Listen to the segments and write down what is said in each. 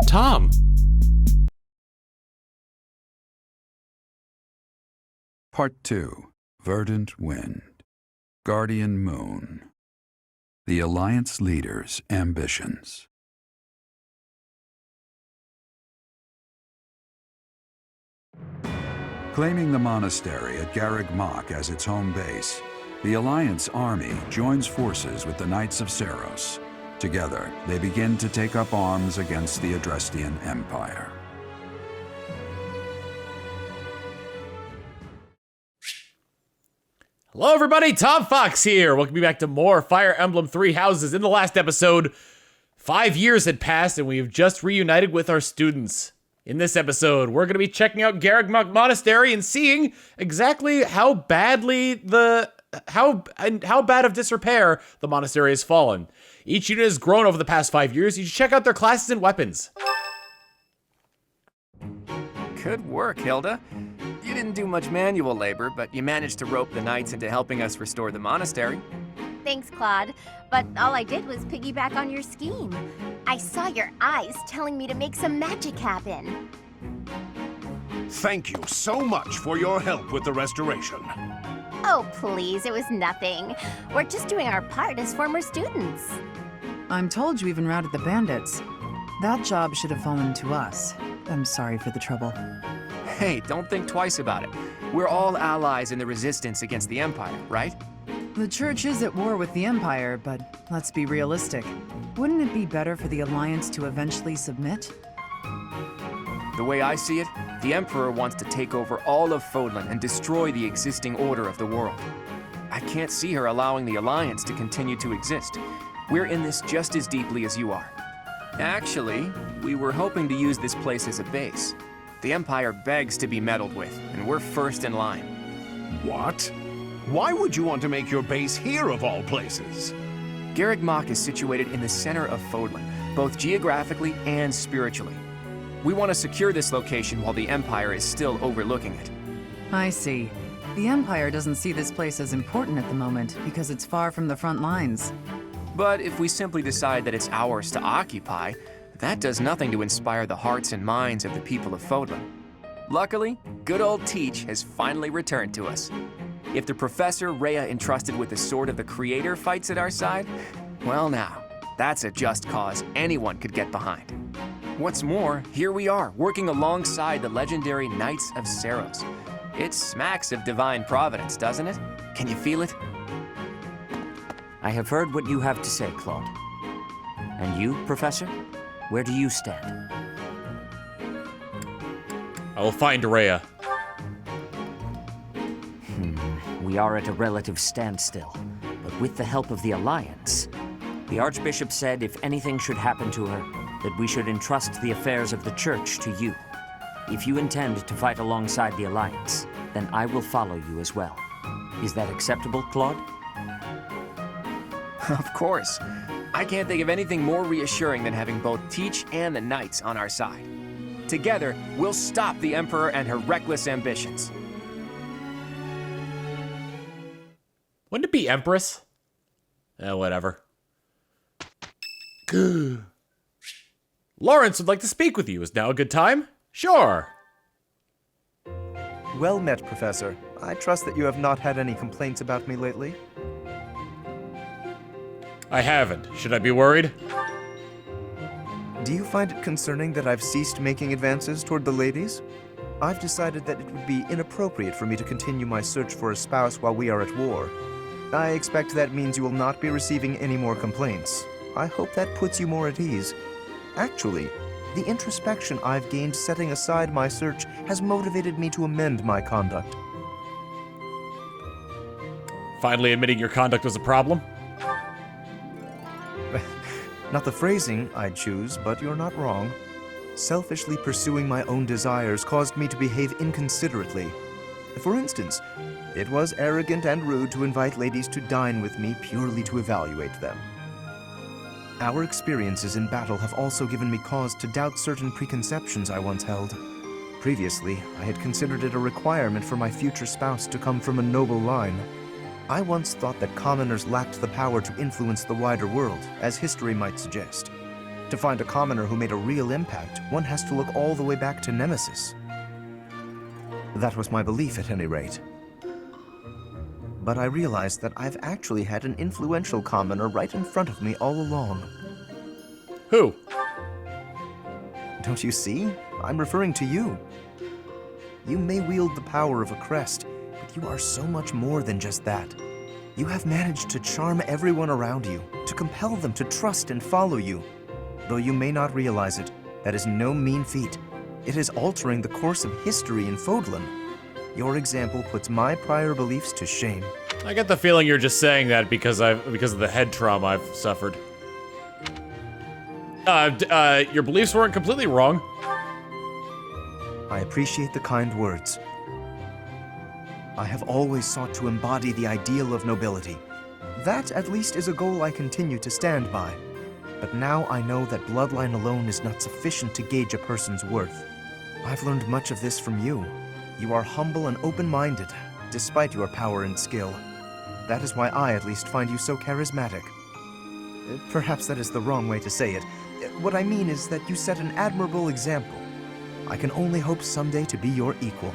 Tom! Part 2. Verdant Wind. Guardian Moon. The Alliance Leader's Ambitions. Claiming the monastery at Garreg Mach as its home base, the Alliance army joins forces with the Knights of Seros. Together, they begin to take up arms against the Adrestian Empire. Hello everybody, Tom Fox here. Welcome you back to more Fire Emblem Three Houses. In the last episode, 5 years had passed and we have just reunited with our students. In this episode, we're going to be checking out Garreg Mach Monastery and seeing exactly how bad of disrepair the monastery has fallen. Each unit has grown over the past 5 years. You should check out their classes and weapons. Good work, Hilda. You didn't do much manual labor, but you managed to rope the knights into helping us restore the monastery. Thanks, Claude. But all I did was piggyback on your scheme. I saw your eyes telling me to make some magic happen. Thank you so much for your help with the restoration. Oh, please, it was nothing. We're just doing our part as former students. I'm told you even routed the bandits. That job should have fallen to us. I'm sorry for the trouble. Hey, don't think twice about it. We're all allies in the resistance against the Empire, right? The Church is at war with the Empire, but let's be realistic. Wouldn't it be better for the Alliance to eventually submit? The way I see it, the Emperor wants to take over all of Fodlan and destroy the existing order of the world. I can't see her allowing the Alliance to continue to exist. We're in this just as deeply as you are. Actually, we were hoping to use this place as a base. The Empire begs to be meddled with, and we're first in line. What? Why would you want to make your base here of all places? Garreg Mach is situated in the center of Fodlan, both geographically and spiritually. We want to secure this location while the Empire is still overlooking it. I see. The Empire doesn't see this place as important at the moment because it's far from the front lines. But if we simply decide that it's ours to occupy, that does nothing to inspire the hearts and minds of the people of Fodlan. Luckily, good old Teach has finally returned to us. If the Professor Rhea entrusted with the Sword of the Creator fights at our side, well now, that's a just cause anyone could get behind. What's more, here we are, working alongside the legendary Knights of Seros. It smacks of divine providence, doesn't it? Can you feel it? I have heard what you have to say, Claude. And you, Professor? Where do you stand? I will find Rhea. We are at a relative standstill, but with the help of the Alliance. The Archbishop said if anything should happen to her, that we should entrust the affairs of the Church to you. If you intend to fight alongside the Alliance, then I will follow you as well. Is that acceptable, Claude? Of course. I can't think of anything more reassuring than having both Teach and the Knights on our side. Together, we'll stop the Emperor and her reckless ambitions. Wouldn't it be Empress? Whatever. Lawrence would like to speak with you. Is now a good time? Sure. Well met, Professor. I trust that you have not had any complaints about me lately. I haven't. Should I be worried? Do you find it concerning that I've ceased making advances toward the ladies? I've decided that it would be inappropriate for me to continue my search for a spouse while we are at war. I expect that means you will not be receiving any more complaints. I hope that puts you more at ease. Actually, the introspection I've gained setting aside my search has motivated me to amend my conduct. Finally admitting your conduct was a problem? Not the phrasing I'd choose, but you're not wrong. Selfishly pursuing my own desires caused me to behave inconsiderately. For instance, it was arrogant and rude to invite ladies to dine with me purely to evaluate them. Our experiences in battle have also given me cause to doubt certain preconceptions I once held. Previously, I had considered it a requirement for my future spouse to come from a noble line. I once thought that commoners lacked the power to influence the wider world, as history might suggest. To find a commoner who made a real impact, one has to look all the way back to Nemesis. That was my belief, at any rate. But I realized that I've actually had an influential commoner right in front of me all along. Who? Don't you see? I'm referring to you. You may wield the power of a crest, but you are so much more than just that. You have managed to charm everyone around you, to compel them to trust and follow you. Though you may not realize it, that is no mean feat. It is altering the course of history in Fodlan. Your example puts my prior beliefs to shame. I get the feeling you're just saying that because of the head trauma I've suffered. Your beliefs weren't completely wrong. I appreciate the kind words. I have always sought to embody the ideal of nobility. That, at least, is a goal I continue to stand by. But now I know that bloodline alone is not sufficient to gauge a person's worth. I've learned much of this from you. You are humble and open-minded, despite your power and skill. That is why I, at least, find you so charismatic. Perhaps that is the wrong way to say it. What I mean is that you set an admirable example. I can only hope someday to be your equal.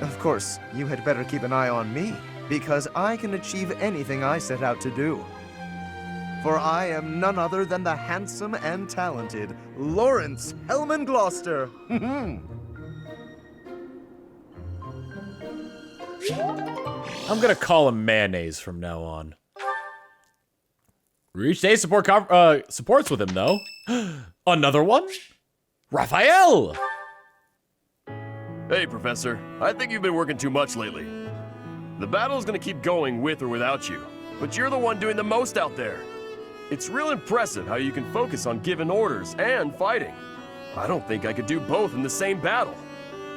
Of course, you had better keep an eye on me, because I can achieve anything I set out to do. For I am none other than the handsome and talented Lawrence Hellman Gloucester. I'm gonna call him Mayonnaise from now on. We reached A supports with him, though. Another one? Raphael! Hey, Professor. I think you've been working too much lately. The battle's gonna keep going with or without you, but you're the one doing the most out there. It's real impressive how you can focus on giving orders and fighting. I don't think I could do both in the same battle.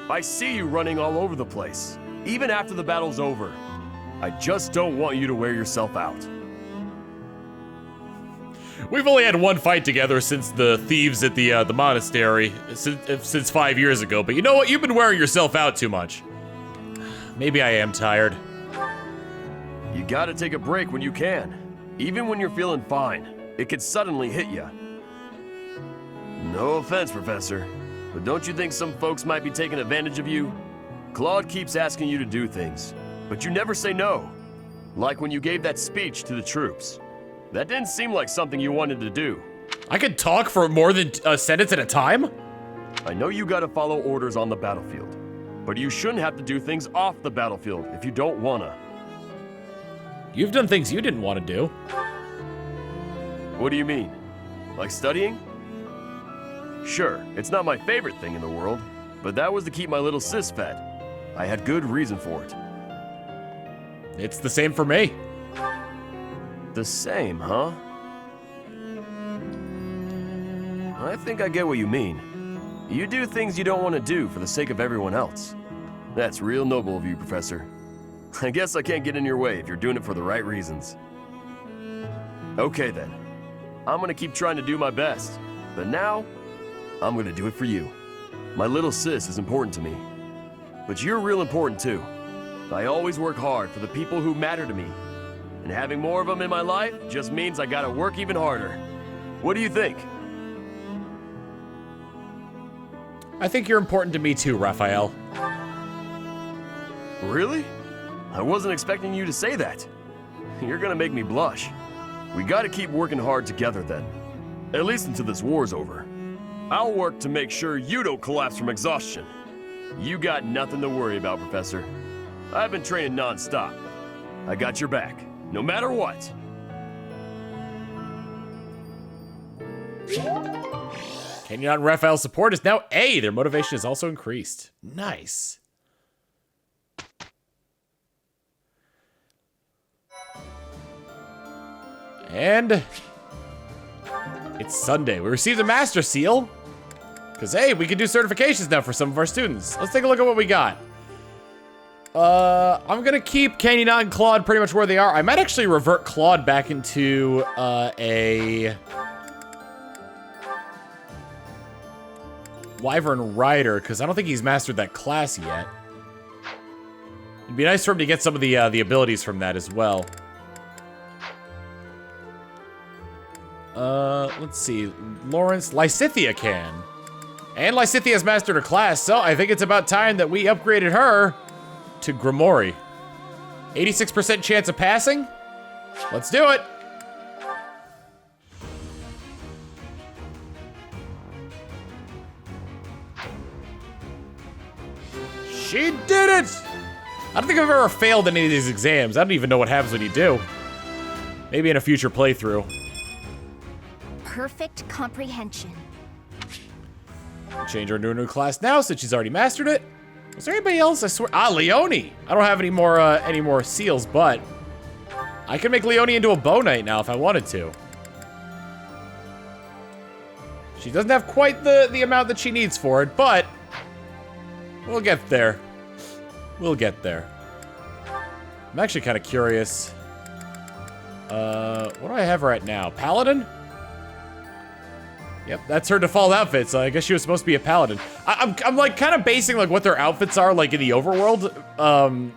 I see you running all over the place, even after the battle's over. I just don't want you to wear yourself out. We've only had one fight together since the thieves at the monastery, since 5 years ago, but you know what? You've been wearing yourself out too much. Maybe I am tired. You gotta take a break when you can. Even when you're feeling fine, it could suddenly hit you. No offense, Professor, but don't you think some folks might be taking advantage of you? Claude keeps asking you to do things, but you never say no. Like when you gave that speech to the troops. That didn't seem like something you wanted to do. I could talk for more than a sentence at a time? I know you gotta follow orders on the battlefield, but you shouldn't have to do things off the battlefield if you don't wanna. You've done things you didn't want to do. What do you mean? Like studying? Sure, it's not my favorite thing in the world, but that was to keep my little sis fed. I had good reason for it. It's the same for me. The same, huh? I think I get what you mean. You do things you don't want to do for the sake of everyone else. That's real noble of you, Professor. I guess I can't get in your way if you're doing it for the right reasons. Okay then. I'm gonna keep trying to do my best. But now, I'm gonna do it for you. My little sis is important to me. But you're real important too. I always work hard for the people who matter to me. And having more of them in my life just means I gotta work even harder. What do you think? I think you're important to me too, Raphael. Really? I wasn't expecting you to say that. You're gonna make me blush. We gotta keep working hard together then. At least until this war's over. I'll work to make sure you don't collapse from exhaustion. You got nothing to worry about, Professor. I've been training non-stop. I got your back, no matter what. Kenyon and Raphael's support is now A. Their motivation is also increased. Nice. And it's Sunday. We received a master seal. Because, hey, we can do certifications now for some of our students. Let's take a look at what we got. I'm going to keep Kenyon and Claude pretty much where they are. I might actually revert Claude back into a Wyvern Rider, because I don't think he's mastered that class yet. It'd be nice for him to get some of the abilities from that as well. let's see. Lawrence, Lysithea can. And Lysithia's mastered her class, so I think it's about time that we upgraded her to Grimoire. 86% chance of passing? Let's do it. She did it! I don't think I've ever failed any of these exams. I don't even know what happens when you do. Maybe in a future playthrough. Perfect comprehension. Change her to a new class now since she's already mastered it. Is there anybody else? I swear. Ah, Leonie. I don't have any more seals, but I can make Leonie into a bow knight now if I wanted to. She doesn't have quite the amount that she needs for it, but we'll get there. We'll get there. I'm actually kind of curious. What do I have her at now? Paladin? Yep, that's her default outfit, so I guess she was supposed to be a paladin. I'm like kind of basing like what their outfits are like in the overworld. Oh,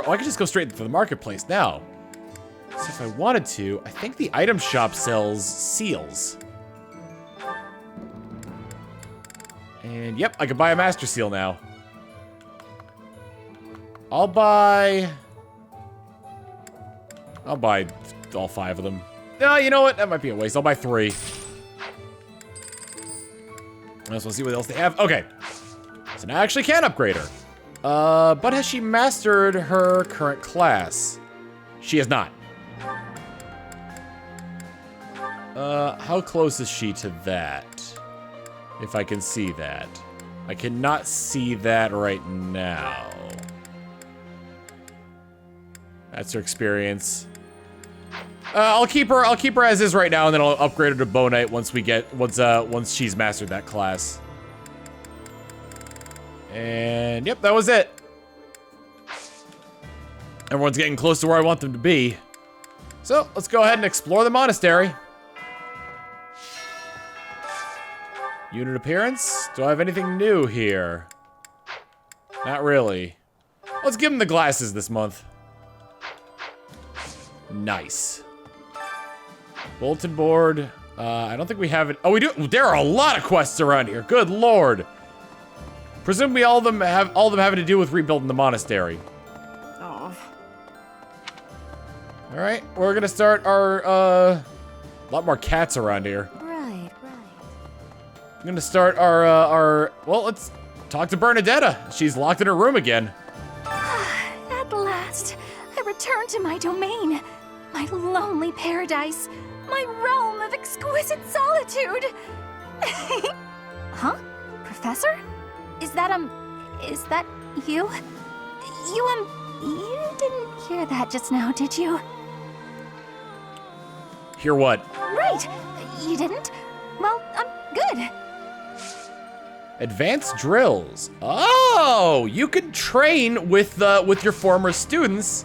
I could just go straight to the marketplace now. So if I wanted to, I think the item shop sells seals. And yep, I could buy a master seal now. I'll buy all 5 of them. No, you know what? That might be a waste. I'll buy 3. Let's see what else they have. Okay. So now I actually can upgrade her. But has she mastered her current class? She has not. How close is she to that? If I can see that. I cannot see that right now. That's her experience. I'll keep her as is right now, and then I'll upgrade her to Bow Knight once she's mastered that class. And yep, that was it. Everyone's getting close to where I want them to be. So let's go ahead and explore the monastery. Unit appearance? Do I have anything new here? Not really. Let's give them the glasses this month. Nice. Bulletin board. I don't think we have it. Oh, we do. There are a lot of quests around here. Good lord. Presumably all of them having to do with rebuilding the monastery. Oh. All right, we're gonna start our a lot more cats around here. Right. I'm gonna start our well, let's talk to Bernadetta. She's locked in her room again. At last, I return to my domain, my lonely paradise, my realm of exquisite solitude. Huh? Professor? Is that you? You didn't hear that just now, did you? Hear what? Right, you didn't? Well, good. Advanced drills. Oh, you can train with your former students.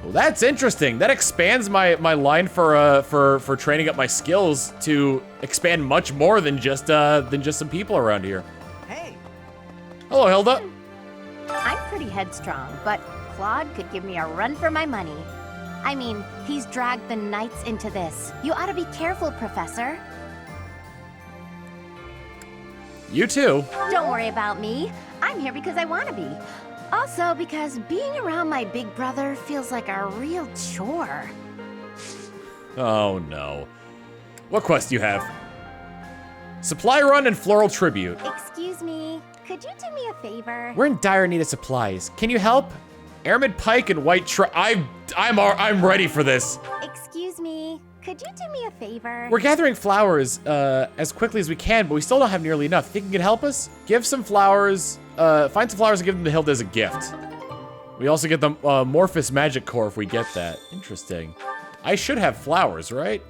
Well, that's interesting. That expands my line for training up my skills to expand much more than just some people around here. Hey. Hello, Hilda. I'm pretty headstrong, but Claude could give me a run for my money. I mean, he's dragged the knights into this. You ought to be careful, Professor. You too. Don't worry about me. I'm here because I want to be. Also because being around my big brother feels like a real chore. Oh no. What quest do you have? Supply run and floral tribute. Excuse me, could you do me a favor? We're in dire need of supplies. Can you help? Airman Pike and White I'm ready for this. Excuse me, could you do me a favor? We're gathering flowers as quickly as we can, but we still don't have nearly enough. Think you can help us? Give some flowers, find some flowers and give them to Hilda as a gift. We also get the Morphous Magic Core if we get that. Interesting. I should have flowers, right?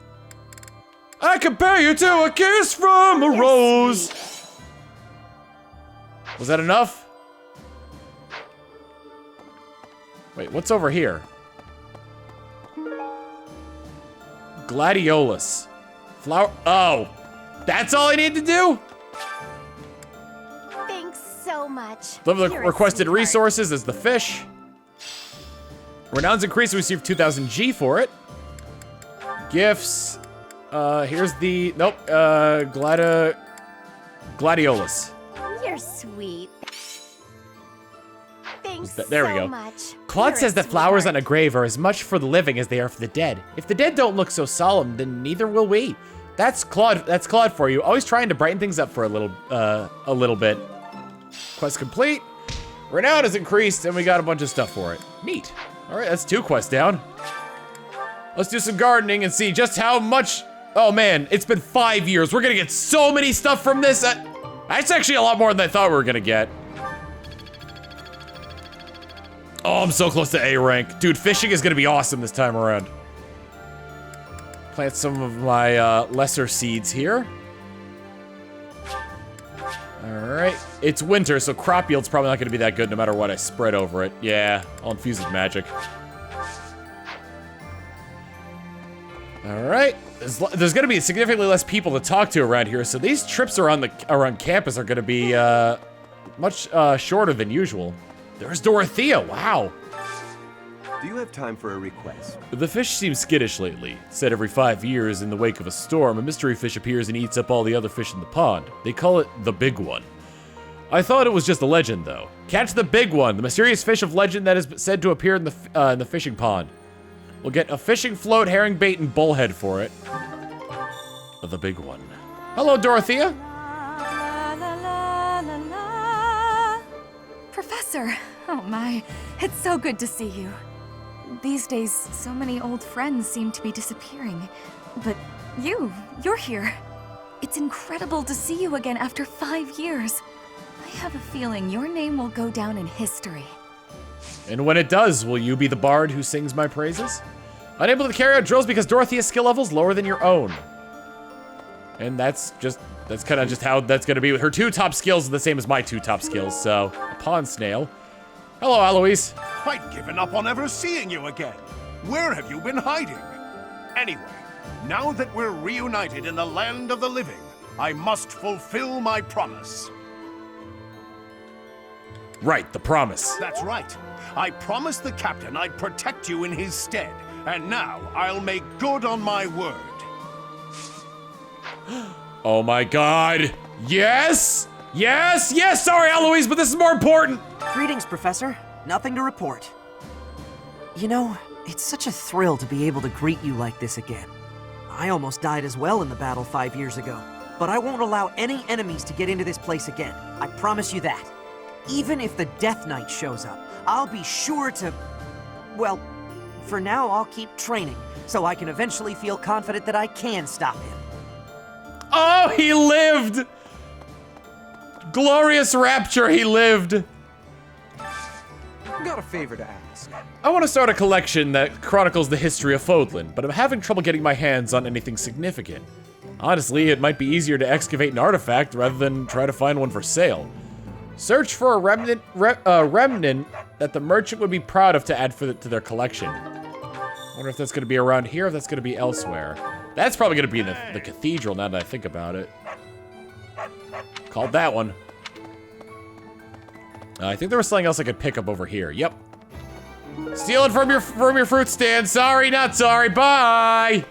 I compare you to a kiss from a rose. Was that enough? Wait, what's over here? Gladiolus. Flower. Oh, that's all I need to do? Thanks so much. Deliver the You're a requested sweetheart. resources as the fish. Renown's increased, we receive 2,000 G for it. Gifts. Here's the, nope, Gladiolus. You're sweet. Thanks There we so go. much. Claude You're says a that flowers sweetheart. on a grave are as much for the living as they are for the dead. If the dead don't look so solemn, then neither will we. That's Claude for you. Always trying to brighten things up for a little bit. Quest complete. Renown has increased, and we got a bunch of stuff for it. Neat. All right, that's 2 quests down. Let's do some gardening and see just how much. Oh man, it's been 5 years. We're gonna get so many stuff from this. That's actually a lot more than I thought we were gonna get. Oh, I'm so close to A rank. Dude, fishing is gonna be awesome this time around. Plant some of my lesser seeds here. All right, it's winter, so crop yield's probably not gonna be that good no matter what I spread over it. Yeah, I'll infuse with magic. All right, there's gonna be significantly less people to talk to around here, so these trips around campus are gonna be much shorter than usual. There's Dorothea, wow. Do you have time for a request? The fish seems skittish lately. Said every 5 years, in the wake of a storm, a mystery fish appears and eats up all the other fish in the pond. They call it the Big One. I thought it was just a legend, though. Catch the Big One, the mysterious fish of legend that is said to appear in the fishing pond. We'll get a fishing float, herring bait, and bullhead for it. The Big One. Hello, Dorothea. Professor, oh my, it's so good to see you. These days, so many old friends seem to be disappearing. But you're here. It's incredible to see you again after 5 years. I have a feeling your name will go down in history. And when it does, will you be the bard who sings my praises? Unable to carry out drills because Dorothea's skill level's lower than your own. And that's kind of just how that's gonna be. Her 2 top skills are the same as my 2 top skills, so. A pond snail. Hello, Alois. I'd given up on ever seeing you again. Where have you been hiding? Anyway, now that we're reunited in the land of the living, I must fulfill my promise. Right, the promise. That's right. I promised the captain I'd protect you in his stead, and now I'll make good on my word. Oh my god. Yes! Yes! Yes! Sorry, Alois, but this is more important! Greetings, Professor. Nothing to report. You know, it's such a thrill to be able to greet you like this again. I almost died as well in the battle 5 years ago, but I won't allow any enemies to get into this place again. I promise you that. Even if the Death Knight shows up, I'll be sure to... Well, for now, I'll keep training, so I can eventually feel confident that I can stop him. Oh, he lived! Glorious rapture, he lived! Got a favor to ask. I want to start a collection that chronicles the history of Fodlan, but I'm having trouble getting my hands on anything significant. Honestly, it might be easier to excavate an artifact rather than try to find one for sale. Search for a remnant that the merchant would be proud of to add to their collection. I wonder if that's going to be around here, or if that's going to be elsewhere. That's probably going to be in the cathedral now that I think about it. Called that one. I think there was something else I could pick up over here. Yep. Stealing from your fruit stand. Sorry, not sorry. Bye.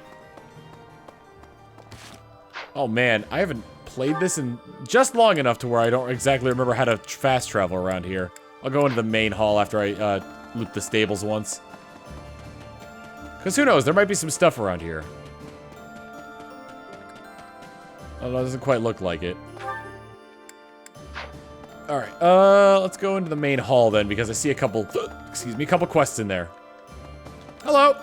Oh man, I haven't played this in just long enough to where I don't exactly remember how to fast travel around here. I'll go into the main hall after I loop the stables once. Because who knows, there might be some stuff around here. Although it doesn't quite look like it. Alright, let's go into the main hall then, because I see a couple, excuse me, a couple quests in there. Hello!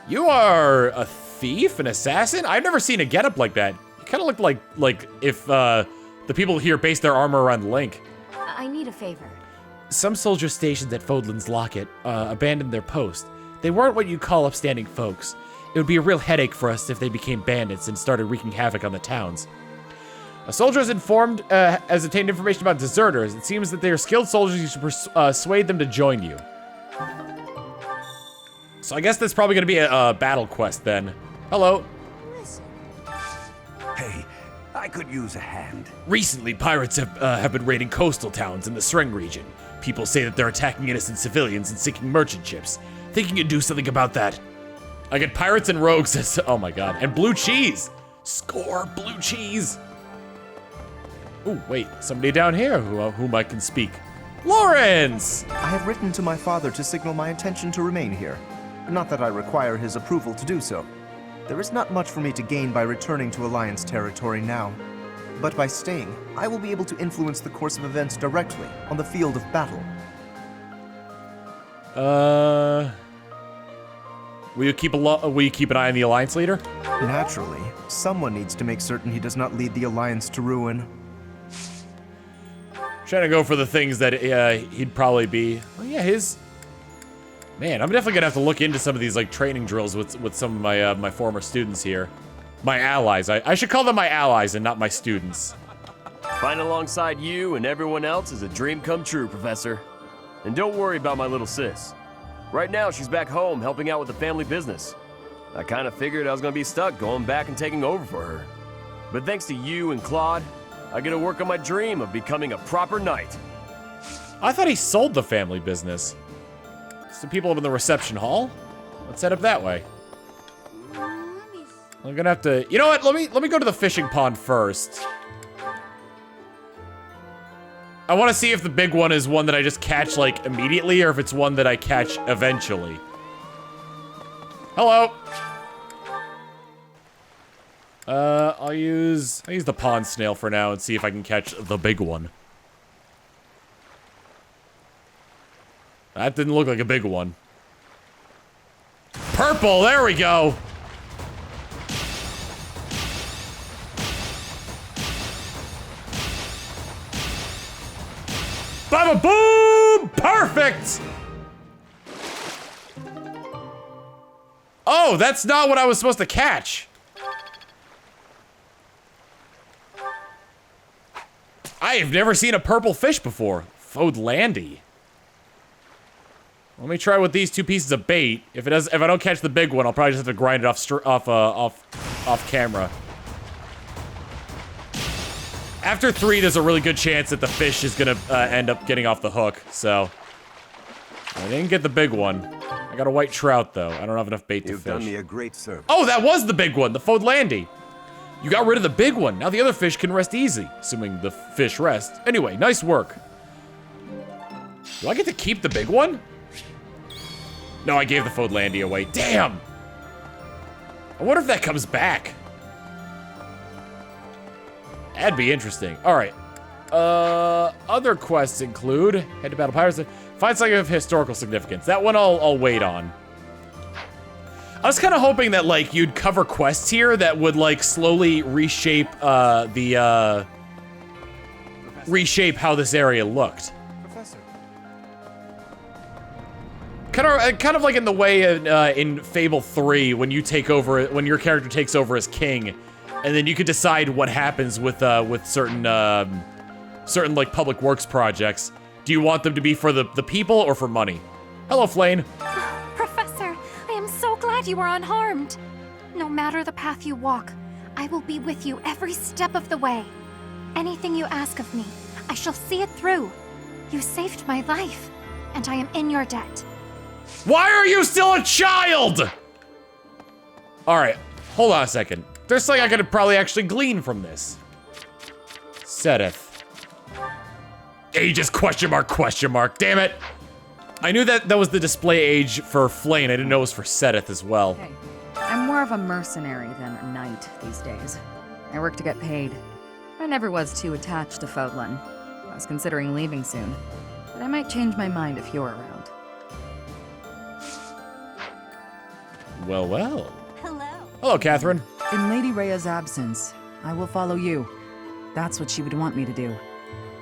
You are a thief, an assassin? I've never seen a getup like that. You kind of look like if, the people here base their armor around Link. I need a favor. Some soldiers stationed at Fodlan's Locket, abandoned their post. They weren't what you'd call upstanding folks. It would be a real headache for us if they became bandits and started wreaking havoc on the towns. A soldier has obtained information about deserters. It seems that they are skilled soldiers. You should persuade them to join you. So I guess that's probably going to be a battle quest then. Hello. Hey, I could use a hand. Recently, pirates have been raiding coastal towns in the Sreng region. People say that they're attacking innocent civilians and sinking merchant ships. Think you can do something about that? I get pirates and rogues as, oh my god, and blue cheese. Score blue cheese. Oh, wait, somebody down here whom I can speak. Lawrence! I have written to my father to signal my intention to remain here. Not that I require his approval to do so. There is not much for me to gain by returning to Alliance territory now. But by staying, I will be able to influence the course of events directly on the field of battle. Will you keep an eye on the Alliance leader? Naturally, someone needs to make certain he does not lead the Alliance to ruin. Trying to go for the things that he'd probably be. Oh yeah, Man, I'm definitely gonna have to look into some of these like training drills with some of my my former students here. My allies. I should call them my allies and not my students. Fighting alongside you and everyone else is a dream come true, Professor. And don't worry about my little sis. Right now, she's back home helping out with the family business. I kind of figured I was gonna be stuck going back and taking over for her. But thanks to you and Claude, I get to work on my dream of becoming a proper knight. I thought he sold the family business. Some people up in the reception hall? Let's head up that way. I'm gonna have to, you know what? Let me go to the fishing pond first. I want to see if the big one is one that I just catch like immediately or if it's one that I catch eventually. Hello. I'll use the pond snail for now and see if I can catch the big one. That didn't look like a big one. Purple, there we go. Baba boom! Perfect! Oh, that's not what I was supposed to catch. I have never seen a purple fish before. Fodlandy. Let me try with these two pieces of bait. If I don't catch the big one, I'll probably just have to grind it off camera. After 3, there's a really good chance that the fish is gonna end up getting off the hook. So I didn't get the big one. I got a white trout though. I don't have enough bait to fish. You've done me a great service. Oh, that was the big one, the Fodlandy. You got rid of the big one. Now the other fish can rest easy, assuming the fish rest. Anyway, nice work. Do I get to keep the big one? No, I gave the Fodlandy away. Damn! I wonder if that comes back. That'd be interesting. All right. Other quests include head to Battle Pirates, find something of historical significance. That one I'll wait on. I was kind of hoping that like you'd cover quests here that would like slowly reshape reshape how this area looked. Professor. Kind of like in the way in Fable 3 when you take over, when your character takes over as king, and then you could decide what happens with certain like public works projects. Do you want them to be for the people or for money? Hello, Flane. Professor, I am so glad you are unharmed. No matter the path you walk, I will be with you every step of the way. Anything you ask of me, I shall see it through. You saved my life, and I am in your debt. Why are you still a child? All right, hold on a second. There's something I could probably actually glean from this. Sedith. Ages, question mark, damn it. I knew that was the display age for Flane. I didn't know it was for Sedith as well. Hey, I'm more of a mercenary than a knight these days. I work to get paid. I never was too attached to Fodlan. I was considering leaving soon, but I might change my mind if you're around. Well, well. Hello. Hello, Catherine. In Lady Rhea's absence, I will follow you. That's what she would want me to do.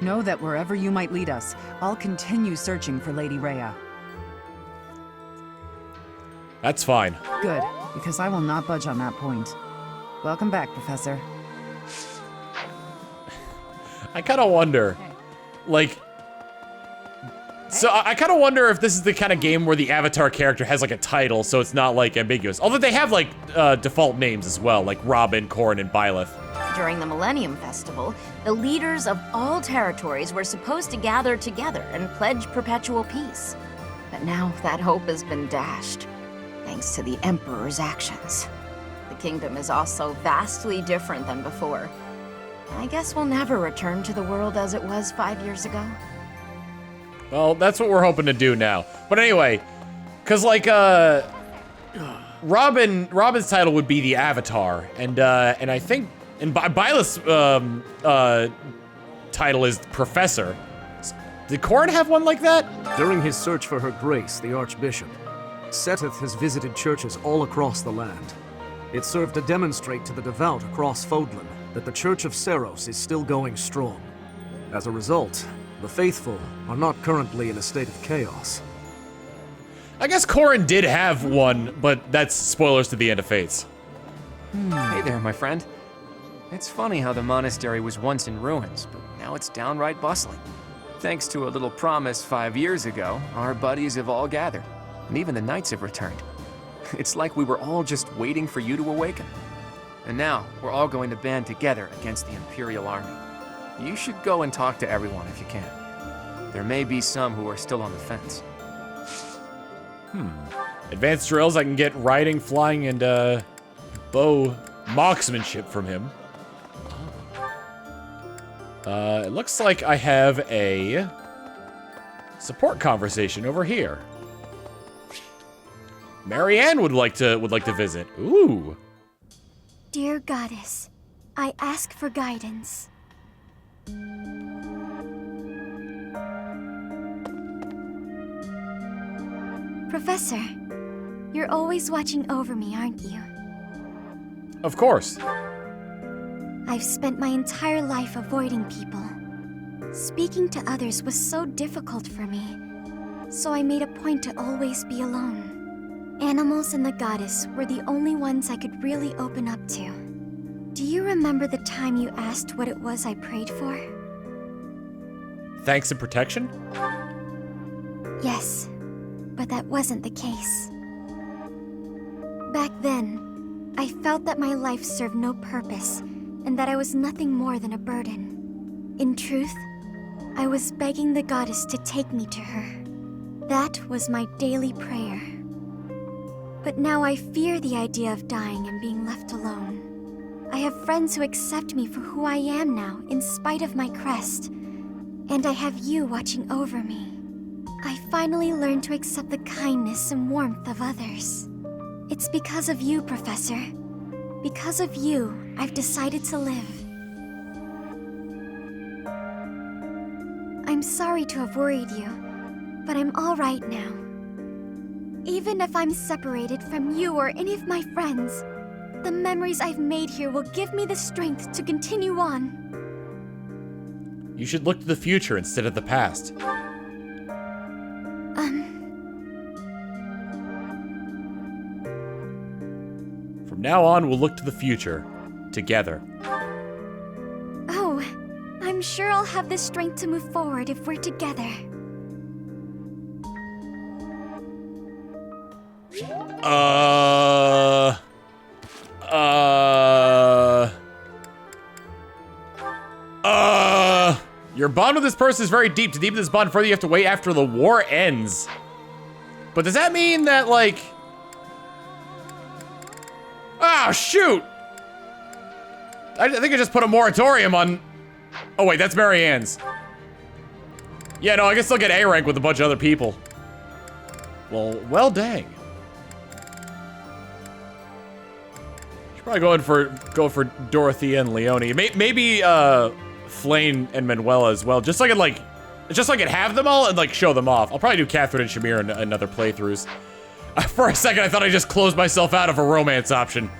Know that wherever you might lead us, I'll continue searching for Lady Rhea. That's fine. Good, because I will not budge on that point. Welcome back, Professor. I kind of wonder, like, so I kind of wonder if this is the kind of game where the avatar character has like a title, so it's not like ambiguous. Although they have like default names as well, like Robin, Corrin, and Byleth. During the Millennium Festival, the leaders of all territories were supposed to gather together and pledge perpetual peace. But now that hope has been dashed. thanks to the Emperor's actions. The kingdom is also vastly different than before. I guess we'll never return to the world as it was 5 years ago. Well, that's what we're hoping to do now. But anyway, cause like Robin's title would be the Avatar, and I think Byla's title is Professor. Did Corrin have one like that? During his search for her grace, the Archbishop, Seteth has visited churches all across the land. It served to demonstrate to the devout across Fodlan that the Church of Seros is still going strong. As a result, the faithful are not currently in a state of chaos. I guess Corrin did have one, but that's spoilers to the End of Fates. Hey there, my friend. It's funny how the monastery was once in ruins, but now it's downright bustling. Thanks to a little promise 5 years ago, our buddies have all gathered, and even the knights have returned. It's like we were all just waiting for you to awaken. And now, we're all going to band together against the Imperial Army. You should go and talk to everyone if you can. There may be some who are still on the fence. Advanced drills, I can get riding, flying, and bow marksmanship from him. It looks like I have a support conversation over here. Marianne would like to visit. Ooh. Dear Goddess, I ask for guidance. Professor, you're always watching over me, aren't you? Of course. I've spent my entire life avoiding people. Speaking to others was so difficult for me, so I made a point to always be alone. Animals and the goddess were the only ones I could really open up to. Do you remember the time you asked what it was I prayed for? Thanks and protection? Yes, but that wasn't the case. Back then, I felt that my life served no purpose and that I was nothing more than a burden. In truth, I was begging the goddess to take me to her. That was my daily prayer. But now I fear the idea of dying and being left alone. I have friends who accept me for who I am now, in spite of my crest. And I have you watching over me. I finally learned to accept the kindness and warmth of others. It's because of you, Professor. Because of you, I've decided to live. I'm sorry to have worried you, but I'm all right now. Even if I'm separated from you or any of my friends, the memories I've made here will give me the strength to continue on. You should look to the future instead of the past. From now on, we'll look to the future, together. Oh, I'm sure I'll have the strength to move forward if we're together. Your bond with this person is very deep. To deepen this bond further, you have to wait after the war ends. But does that mean that, like... Ah, shoot! I think I just put a moratorium on... Oh, wait, that's Marianne's. Yeah, no, I guess I'll get A rank with a bunch of other people. Well, dang. Should probably go for Dorothea and Leone. Maybe Flane and Manuela as well, just so I could have them all and like show them off. I'll probably do Catherine and Shamir in other playthroughs. For a second, I thought I just closed myself out of a romance option.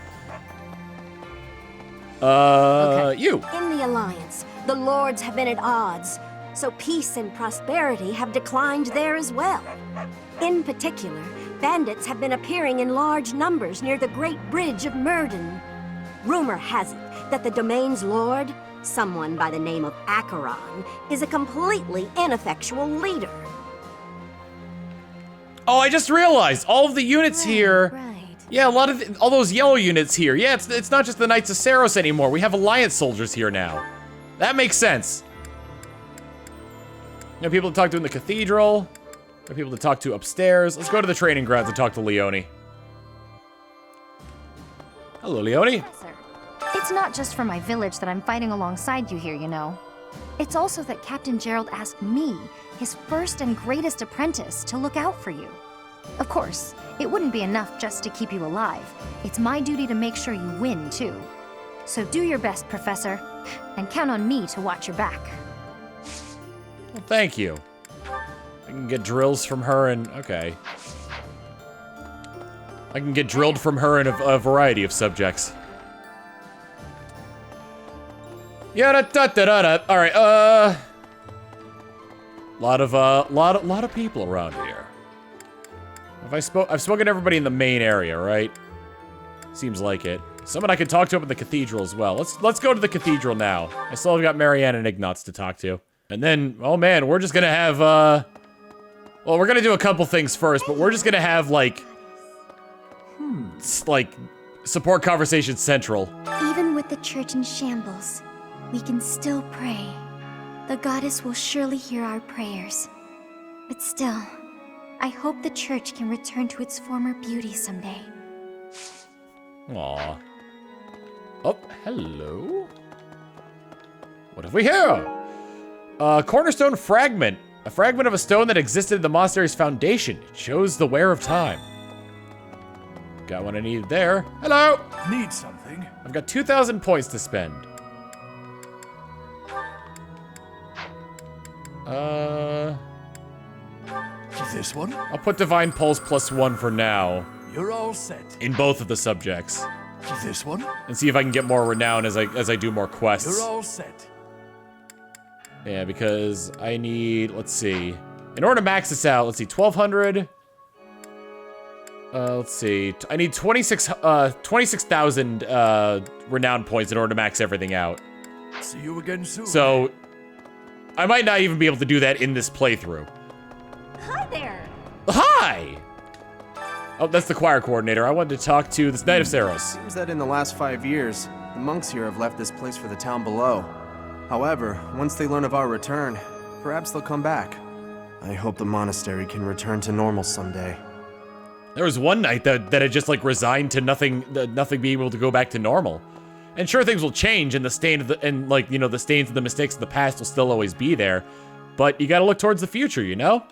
Okay. You. In the Alliance, the Lords have been at odds, so peace and prosperity have declined there as well. In particular, bandits have been appearing in large numbers near the Great Bridge of Murden. Rumor has it that the domain's lord, someone by the name of Acheron, is a completely ineffectual leader. Oh, I just realized all of the units here. Right. Yeah, all those yellow units here. Yeah, it's not just the Knights of Seros anymore. We have Alliance soldiers here now. That makes sense. You know, people to talk to in the cathedral. There are people to talk to upstairs. Let's go to the training grounds and talk to Leone. Hello, Leone. It's not just for my village that I'm fighting alongside you here, you know. It's also that Captain Gerald asked me, his first and greatest apprentice, to look out for you. Of course, it wouldn't be enough just to keep you alive. It's my duty to make sure you win, too. So do your best, Professor, and count on me to watch your back. Well, thank you. I can get drills from her and... okay. I can get drilled from her in a variety of subjects. Yada-da-da-da-da. All right, lot of people around here. I've spoken to everybody in the main area, right? Seems like it. Someone I could talk to up in the cathedral as well. Let's go to the cathedral now. I still have got Marianne and Ignatz to talk to. And then, oh man, we're just gonna have, well, we're gonna do a couple things first, but we're just gonna have, like, support conversation central. Even with the church in shambles, we can still pray. The goddess will surely hear our prayers. But still, I hope the church can return to its former beauty someday. Aww. Oh, hello. What have we here? A cornerstone fragment. A fragment of a stone that existed in the monastery's foundation. It shows the wear of time. Got what I needed there. Hello. Need something? I've got 2,000 points to spend. This one? I'll put Divine Pulse +1 for now. You're all set. In both of the subjects. This one? And see if I can get more renown as I do more quests. You're all set. Yeah, because I need, let's see. In order to max this out, let's see, 1,200. Let's see. I need 26,000 renown points in order to max everything out. See you again soon. So, I might not even be able to do that in this playthrough. Hi there. Hi! Oh, that's the choir coordinator. I wanted to talk to this Knight of Saros. Seems that in the last 5 years, the monks here have left this place for the town below. However, once they learn of our return, perhaps they'll come back. I hope the monastery can return to normal someday. There was one knight that had just like resigned to nothing being able to go back to normal. And sure, things will change, and the stain of the the stains and the mistakes of the past will still always be there. But you gotta look towards the future, you know?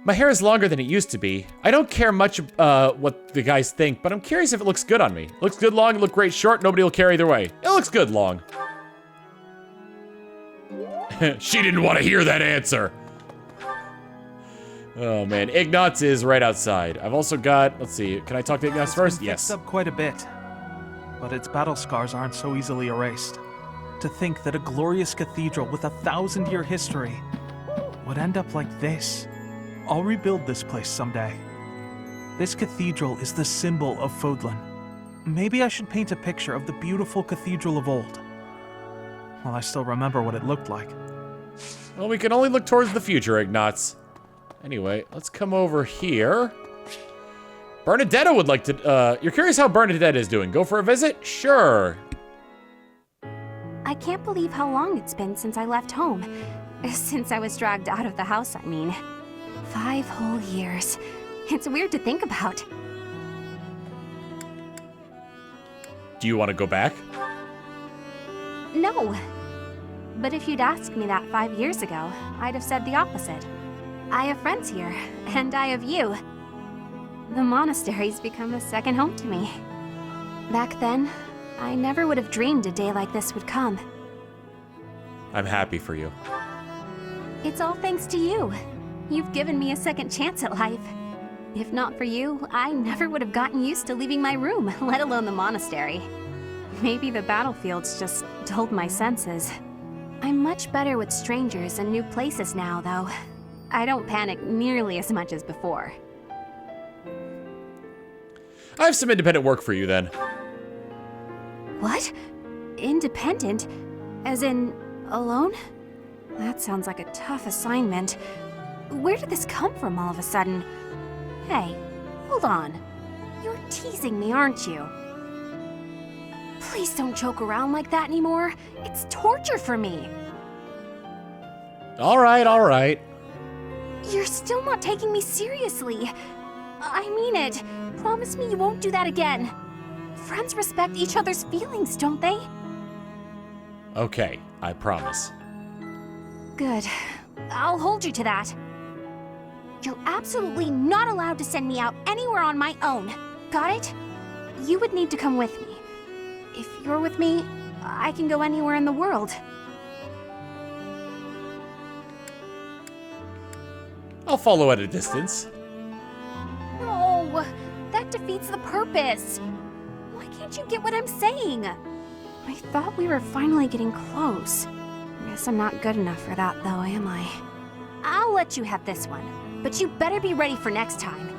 My hair is longer than it used to be. I don't care much what the guys think, but I'm curious if it looks good on me. Looks good long, it look great short, nobody will care either way. It looks good long. She didn't want to hear that answer. Oh man, Ignatz is right outside. I've also got, let's see, can I talk to Ignatz first? Yes. It's up quite a bit, but its battle scars aren't so easily erased. To think that a glorious cathedral with a 1,000-year history would end up like this. I'll rebuild this place someday. This cathedral is the symbol of Fodlan. Maybe I should paint a picture of the beautiful cathedral of old. Well, I still remember what it looked like. Well, we can only look towards the future, Ignatz. Anyway, let's come over here. Bernadetta would like to, you're curious how Bernadetta is doing. Go for a visit? Sure. I can't believe how long it's been since I left home. Since I was dragged out of the house, I mean. 5 whole years. It's weird to think about. Do you want to go back? No. But if you'd asked me that 5 years ago, I'd have said the opposite. I have friends here, and I have you. The monastery's become a second home to me. Back then, I never would have dreamed a day like this would come. I'm happy for you. It's all thanks to you. You've given me a second chance at life. If not for you, I never would have gotten used to leaving my room, let alone the monastery. Maybe the battlefields just dulled my senses. I'm much better with strangers and new places now, though. I don't panic nearly as much as before. I have some independent work for you, then. What? Independent? As in, alone? That sounds like a tough assignment. Where did this come from all of a sudden? Hey, hold on. You're teasing me, aren't you? Please don't joke around like that anymore. It's torture for me. All right, all right. You're still not taking me seriously. I mean it. Promise me you won't do that again. Friends respect each other's feelings, don't they? Okay, I promise. Good. I'll hold you to that. You're absolutely not allowed to send me out anywhere on my own. Got it? You would need to come with me. If you're with me, I can go anywhere in the world. I'll follow at a distance. No, that defeats the purpose. Why can't you get what I'm saying? I thought we were finally getting close. Guess I'm not good enough for that though, am I? I'll let you have this one, but you better be ready for next time.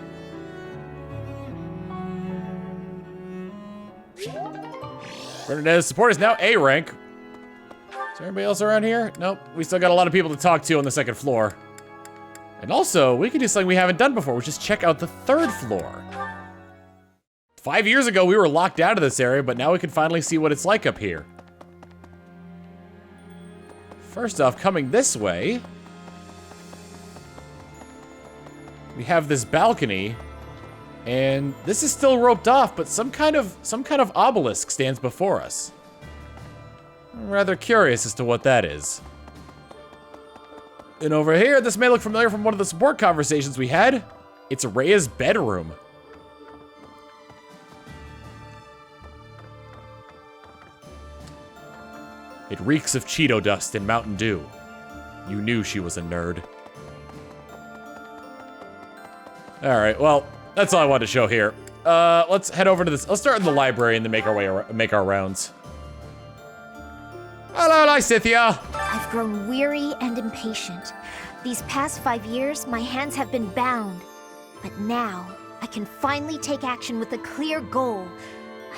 Bernadette's support is now A rank. Is there anybody else around here? Nope. We still got a lot of people to talk to on the second floor. And also, we can do something we haven't done before, which is check out the third floor. 5 years ago, we were locked out of this area, but now we can finally see what it's like up here. First off, coming this way, we have this balcony, and this is still roped off, but some kind of obelisk stands before us. I'm rather curious as to what that is. And over here, this may look familiar from one of the support conversations we had. It's Rhea's bedroom. It reeks of Cheeto dust and Mountain Dew. You knew she was a nerd. Alright, well, that's all I wanted to show here. Let's head over to this. Let's start in the library and then make our rounds. Hello, Lysithia! I've grown weary and impatient. These past 5 years, my hands have been bound. But now, I can finally take action with a clear goal.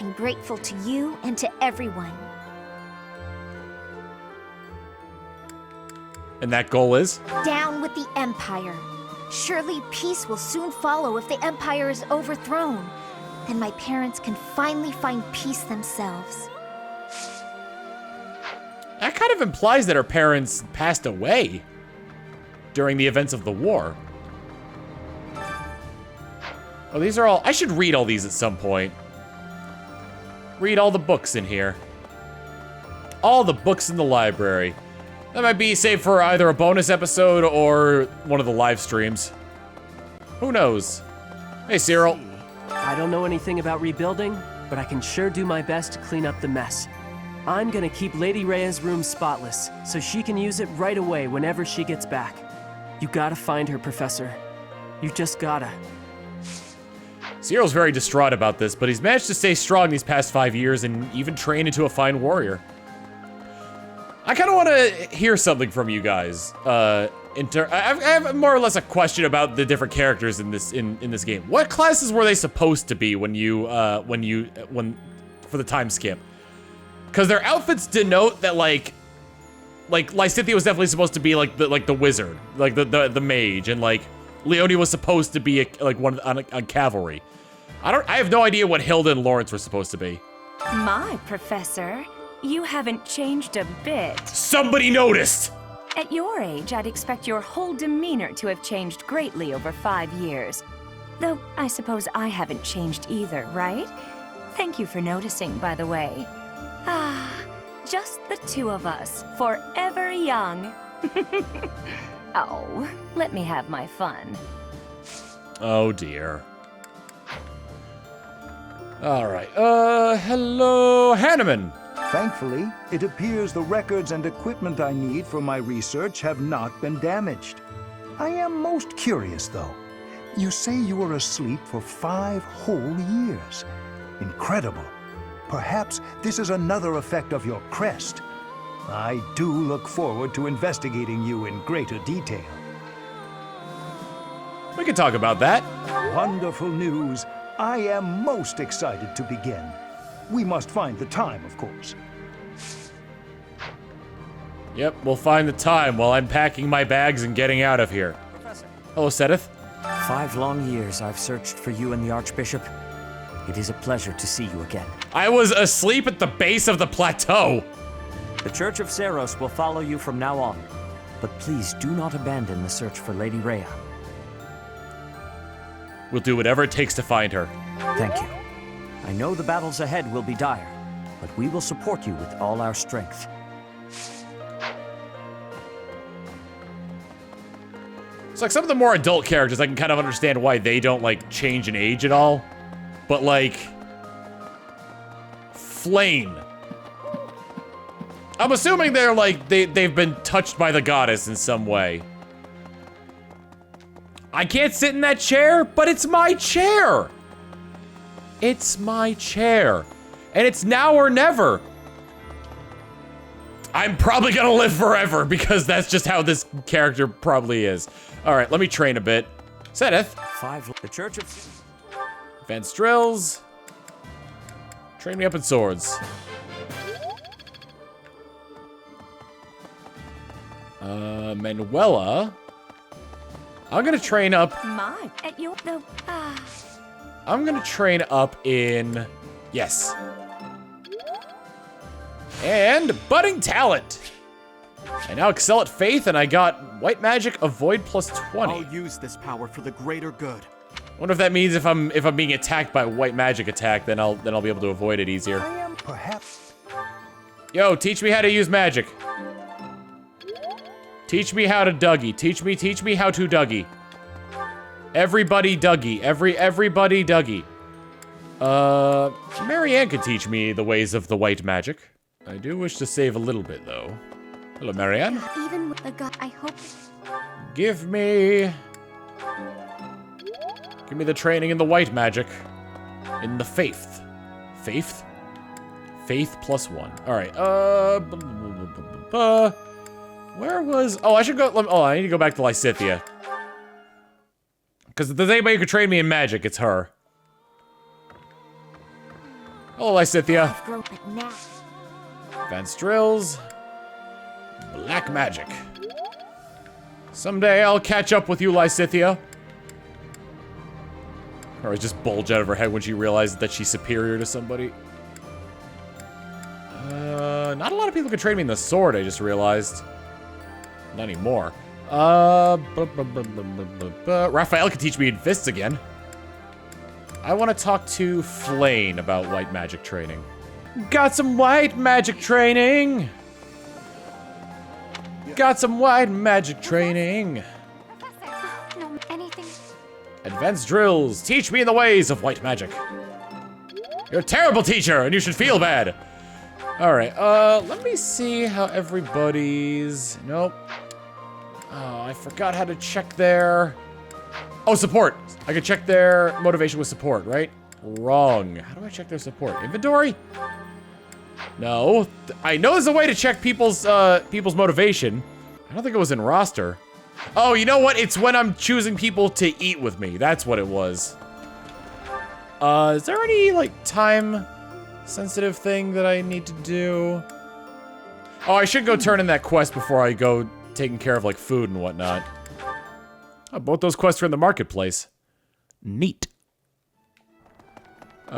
I'm grateful to you and to everyone. And that goal is? Down with the Empire. Surely peace will soon follow if the Empire is overthrown. Then my parents can finally find peace themselves. That kind of implies that her parents passed away during the events of the war. Oh, these are all... I should read all these at some point. Read all the books in here. All the books in the library. That might be saved for either a bonus episode or one of the live streams. Who knows? Hey, Cyril. I don't know anything about rebuilding, but I can sure do my best to clean up the mess. I'm gonna keep Lady Rhea's room spotless, so she can use it right away whenever she gets back. You gotta find her, Professor. You just gotta. Cyril's very distraught about this, but he's managed to stay strong these past 5 years and even train into a fine warrior. I kind of want to hear something from you guys. I have more or less a question about the different characters in this game. What classes were they supposed to be when for the time skip? Because their outfits denote that like Lysithia was definitely supposed to be like the wizard, like the mage, and like Leonie was supposed to be one on cavalry. I have no idea what Hilda and Lawrence were supposed to be. My Professor, you haven't changed a bit. Somebody noticed! At your age, I'd expect your whole demeanor to have changed greatly over 5 years. Though I suppose I haven't changed either, right? Thank you for noticing, by the way. Ah, just the two of us, forever young. Oh, let me have my fun. Oh dear. Alright, hello, Hanneman. Thankfully, it appears the records and equipment I need for my research have not been damaged. I am most curious, though. You say you were asleep for 5 whole years. Incredible. Perhaps this is another effect of your crest. I do look forward to investigating you in greater detail. We can talk about that. Wonderful news. I am most excited to begin. We must find the time, of course. Yep, we'll find the time while I'm packing my bags and getting out of here. Professor. Hello, Sedith. 5 long years I've searched for you and the Archbishop. It is a pleasure to see you again. I was asleep at the base of the plateau. The Church of Seiros will follow you from now on, but please do not abandon the search for Lady Rhea. We'll do whatever it takes to find her. Thank you. I know the battles ahead will be dire, but we will support you with all our strength. So like some of the more adult characters, I can kind of understand why they don't like change in age at all. But like Flane. I'm assuming they're like they've been touched by the goddess in some way. I can't sit in that chair, but it's my chair. It's my chair. And it's now or never. I'm probably gonna live forever because that's just how this character probably is. All right, let me train a bit. Sedith. 5. The Church of... Advanced drills. Train me up in swords. Manuela. I'm gonna train up. I'm gonna train up in. Yes. And budding talent. I now excel at faith, and I got white magic avoid plus 20. I'll use this power for the greater good. Wonder if that means if I'm being attacked by white magic attack, then I'll be able to avoid it easier. Perhaps. Yo, teach me how to use magic. Teach me how to Dougie. Teach me how to Dougie. Everybody Dougie. Everybody Dougie. Marianne could teach me the ways of the white magic. I do wish to save a little bit, though. Hello, Marianne. Even with the god, I hope. Give me the training in the white magic. In the faith. Faith? Faith plus 1. Alright, where was... Oh, I should go... Oh, I need to go back to Lysithea. Because if there's anybody who could train me in magic, it's her. Hello, Lysithea. Advanced drills. Black magic. Someday I'll catch up with you, Lysithea. Or just bulge out of her head when she realizes that she's superior to somebody. Not a lot of people can train me in the sword, I just realized. Not anymore. Raphael can teach me in fists again. I want to talk to Flane about white magic training. Got some white magic training! Got some white magic training! No, anything. Advanced drills. Teach me the ways of white magic. You're a terrible teacher, and you should feel bad. Alright, let me see how everybody's... Nope. Oh, I forgot how to check their... Oh, support. I can check their motivation with support, right? Wrong. How do I check their support? Inventory? No. I know there's a way to check people's motivation. I don't think it was in roster. Oh, you know what? It's when I'm choosing people to eat with me. That's what it was. Is there any, like, time-sensitive thing that I need to do? Oh, I should go turn in that quest before I go taking care of, like, food and whatnot. Oh, both those quests are in the marketplace. Neat. There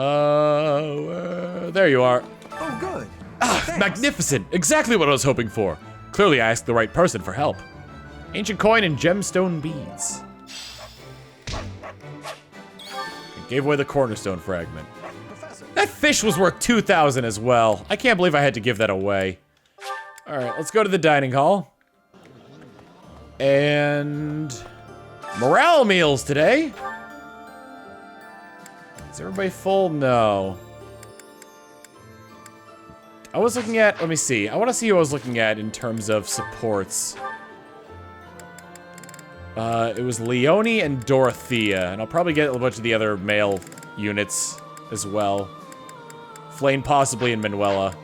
you are. Oh, good. Ah, magnificent. Exactly what I was hoping for. Clearly, I asked the right person for help. Ancient coin and gemstone beads. I gave away the cornerstone fragment. That fish was worth 2,000 as well. I can't believe I had to give that away. All right, let's go to the dining hall. And morale meals today. Is everybody full? No. I was looking at, let me see. I want to see who I was looking at in terms of supports. It was Leone and Dorothea, and I'll probably get a bunch of the other male units as well. Flane possibly and Manuela.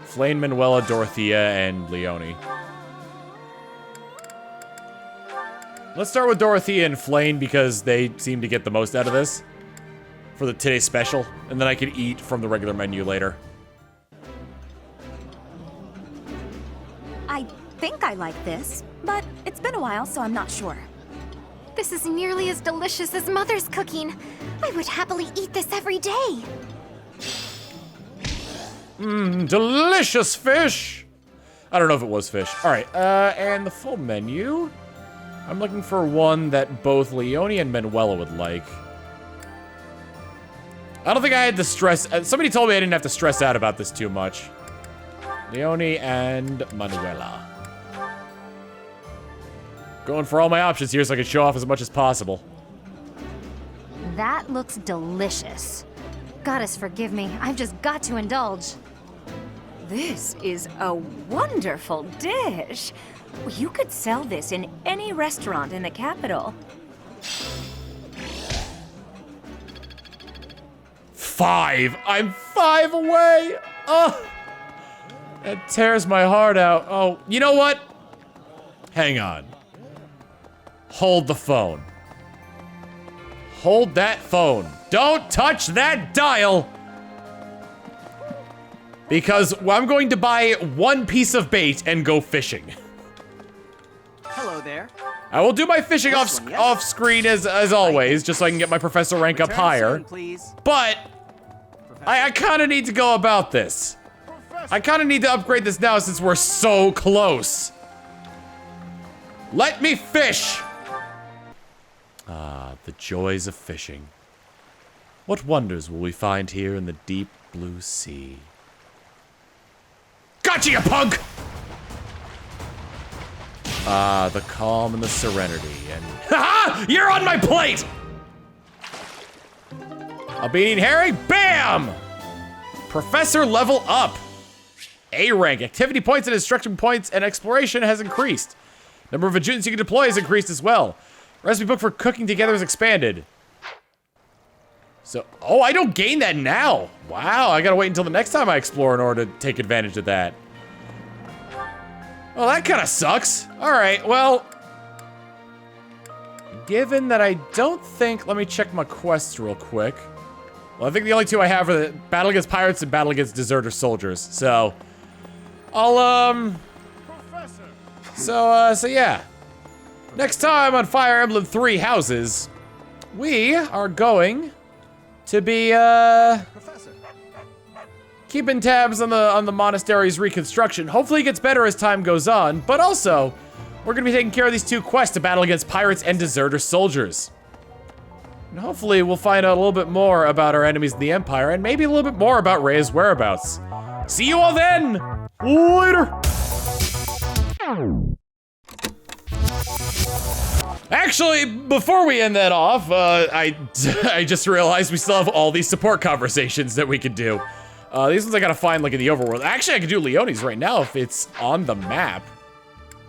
Flane, Manuela, Dorothea, and Leone. Let's start with Dorothea and Flane because they seem to get the most out of this for the today's special, and then I can eat from the regular menu later. I think I like this, but it's been a while, so I'm not sure. This is nearly as delicious as Mother's cooking. I would happily eat this every day. Mmm, delicious fish! I don't know if it was fish. All right, and the full menu. I'm looking for one that both Leone and Manuela would like. I don't think I had to stress. Somebody told me I didn't have to stress out about this too much. Leone and Manuela. Going for all my options here so I can show off as much as possible. That looks delicious. Goddess forgive me, I've just got to indulge. This is a wonderful dish. You could sell this in any restaurant in the capital. 5. I'm 5 away. Oh, that tears my heart out. Oh, you know what? Hang on. Hold the phone. Hold that phone. Don't touch that dial. Because I'm going to buy 1 piece of bait and go fishing. Hello there. I will do my fishing off screen as always, just so I can get my professor rank up higher. Soon, please. But I kind of need to go about this. I kind of need to upgrade this now since we're so close. Let me fish. Ah, the joys of fishing. What wonders will we find here in the deep blue sea? Gotcha, you punk! Ah, the calm and the serenity and... Ha-ha! You're on my plate! I'll be eating herring, bam! Professor level up. A rank, activity points and instruction points and exploration has increased. Number of adjutants you can deploy has increased as well. Recipe book for cooking together is expanded. So, oh, I don't gain that now. Wow, I gotta wait until the next time I explore in order to take advantage of that. Well, that kind of sucks. All right, well, given that I don't think, let me check my quests real quick. Well, I think the only 2 I have are the Battle Against Pirates and Battle Against Deserter Soldiers. So, I'll, so yeah. Next time on Fire Emblem 3 Houses, we are going to be, keeping tabs on the monastery's reconstruction. Hopefully it gets better as time goes on, but also, we're gonna be taking care of these 2 quests to battle against pirates and deserter soldiers. And hopefully we'll find out a little bit more about our enemies in the Empire, and maybe a little bit more about Rhea's whereabouts. See you all then! Later! Actually, before we end that off, I just realized we still have all these support conversations that we could do. These ones I gotta find like in the overworld. Actually, I could do Leone's right now if it's on the map.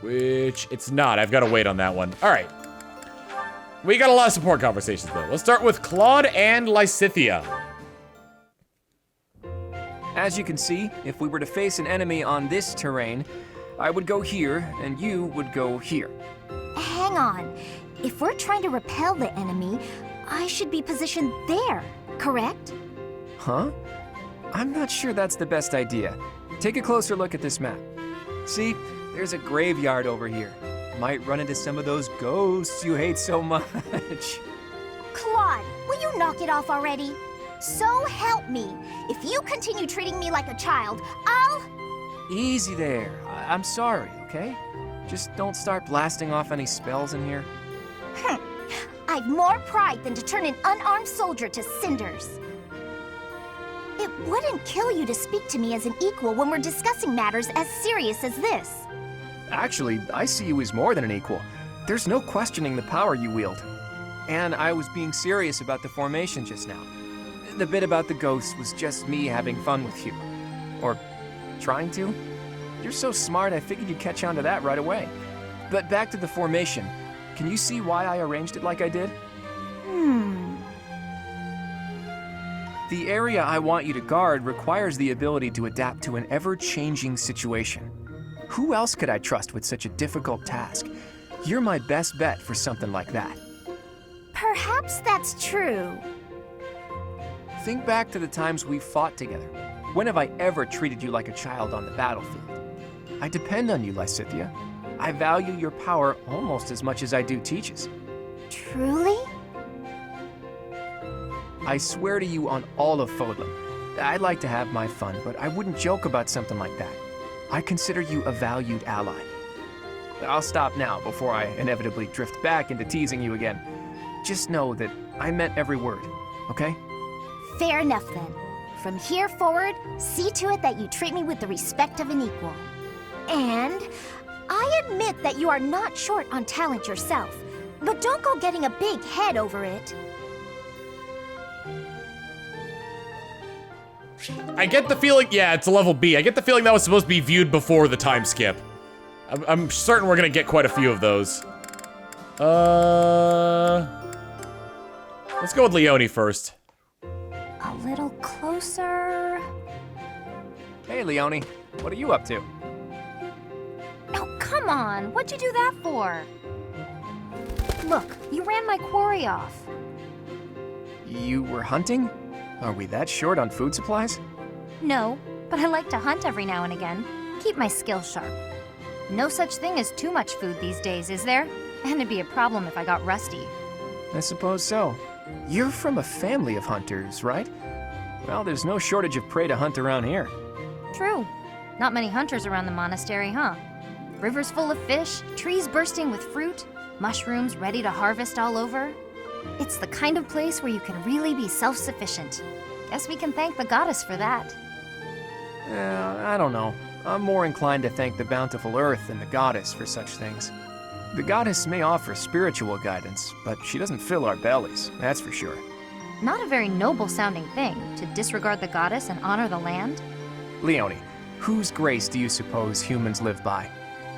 Which it's not, I've gotta wait on that one. All right. We got a lot of support conversations though. Let's start with Claude and Lysithia. As you can see, if we were to face an enemy on this terrain, I would go here and you would go here. Hang on. If we're trying to repel the enemy, I should be positioned there, correct? Huh? I'm not sure that's the best idea. Take a closer look at this map. See, there's a graveyard over here. Might run into some of those ghosts you hate so much. Claude, will you knock it off already? So help me. If you continue treating me like a child, I'll... Easy there. I'm sorry, okay? Just don't start blasting off any spells in here. I've more pride than to turn an unarmed soldier to cinders. It wouldn't kill you to speak to me as an equal when we're discussing matters as serious as this. Actually, I see you as more than an equal. There's no questioning the power you wield. And I was being serious about the formation just now. The bit about the ghosts was just me having fun with you. Or trying to. You're so smart, I figured you'd catch on to that right away. But back to the formation. Can you see why I arranged it like I did? The area I want you to guard requires the ability to adapt to an ever-changing situation. Who else could I trust with such a difficult task? You're my best bet for something like that. Perhaps that's true. Think back to the times we fought together. When have I ever treated you like a child on the battlefield? I depend on you, Lysithia. I value your power almost as much as I do Teach's. Truly? I swear to you on all of Fodlan. I'd like to have my fun, but I wouldn't joke about something like that. I consider you a valued ally. I'll stop now before I inevitably drift back into teasing you again. Just know that I meant every word, okay? Fair enough then. From here forward, see to it that you treat me with the respect of an equal. And I admit that you are not short on talent yourself, but don't go getting a big head over it. I get the feeling, yeah, it's a level B. I get the feeling that was supposed to be viewed before the time skip. I'm certain we're gonna get quite a few of those. Let's go with Leone first. A little closer. Hey, Leone. What are you up to? Oh, come on. What'd you do that for? Look, you ran my quarry off. You were hunting? Are we that short on food supplies? No, but I like to hunt every now and again. Keep my skills sharp. No such thing as too much food these days, is there? And it'd be a problem if I got rusty. I suppose so. You're from a family of hunters, right? Well, there's no shortage of prey to hunt around here. True. Not many hunters around the monastery, huh? Rivers full of fish, trees bursting with fruit, mushrooms ready to harvest all over. It's the kind of place where you can really be self-sufficient. Guess we can thank the goddess for that. I don't know. I'm more inclined to thank the bountiful earth than the goddess for such things. The goddess may offer spiritual guidance, but she doesn't fill our bellies, that's for sure. Not a very noble-sounding thing, to disregard the goddess and honor the land. Leone, whose grace do you suppose humans live by?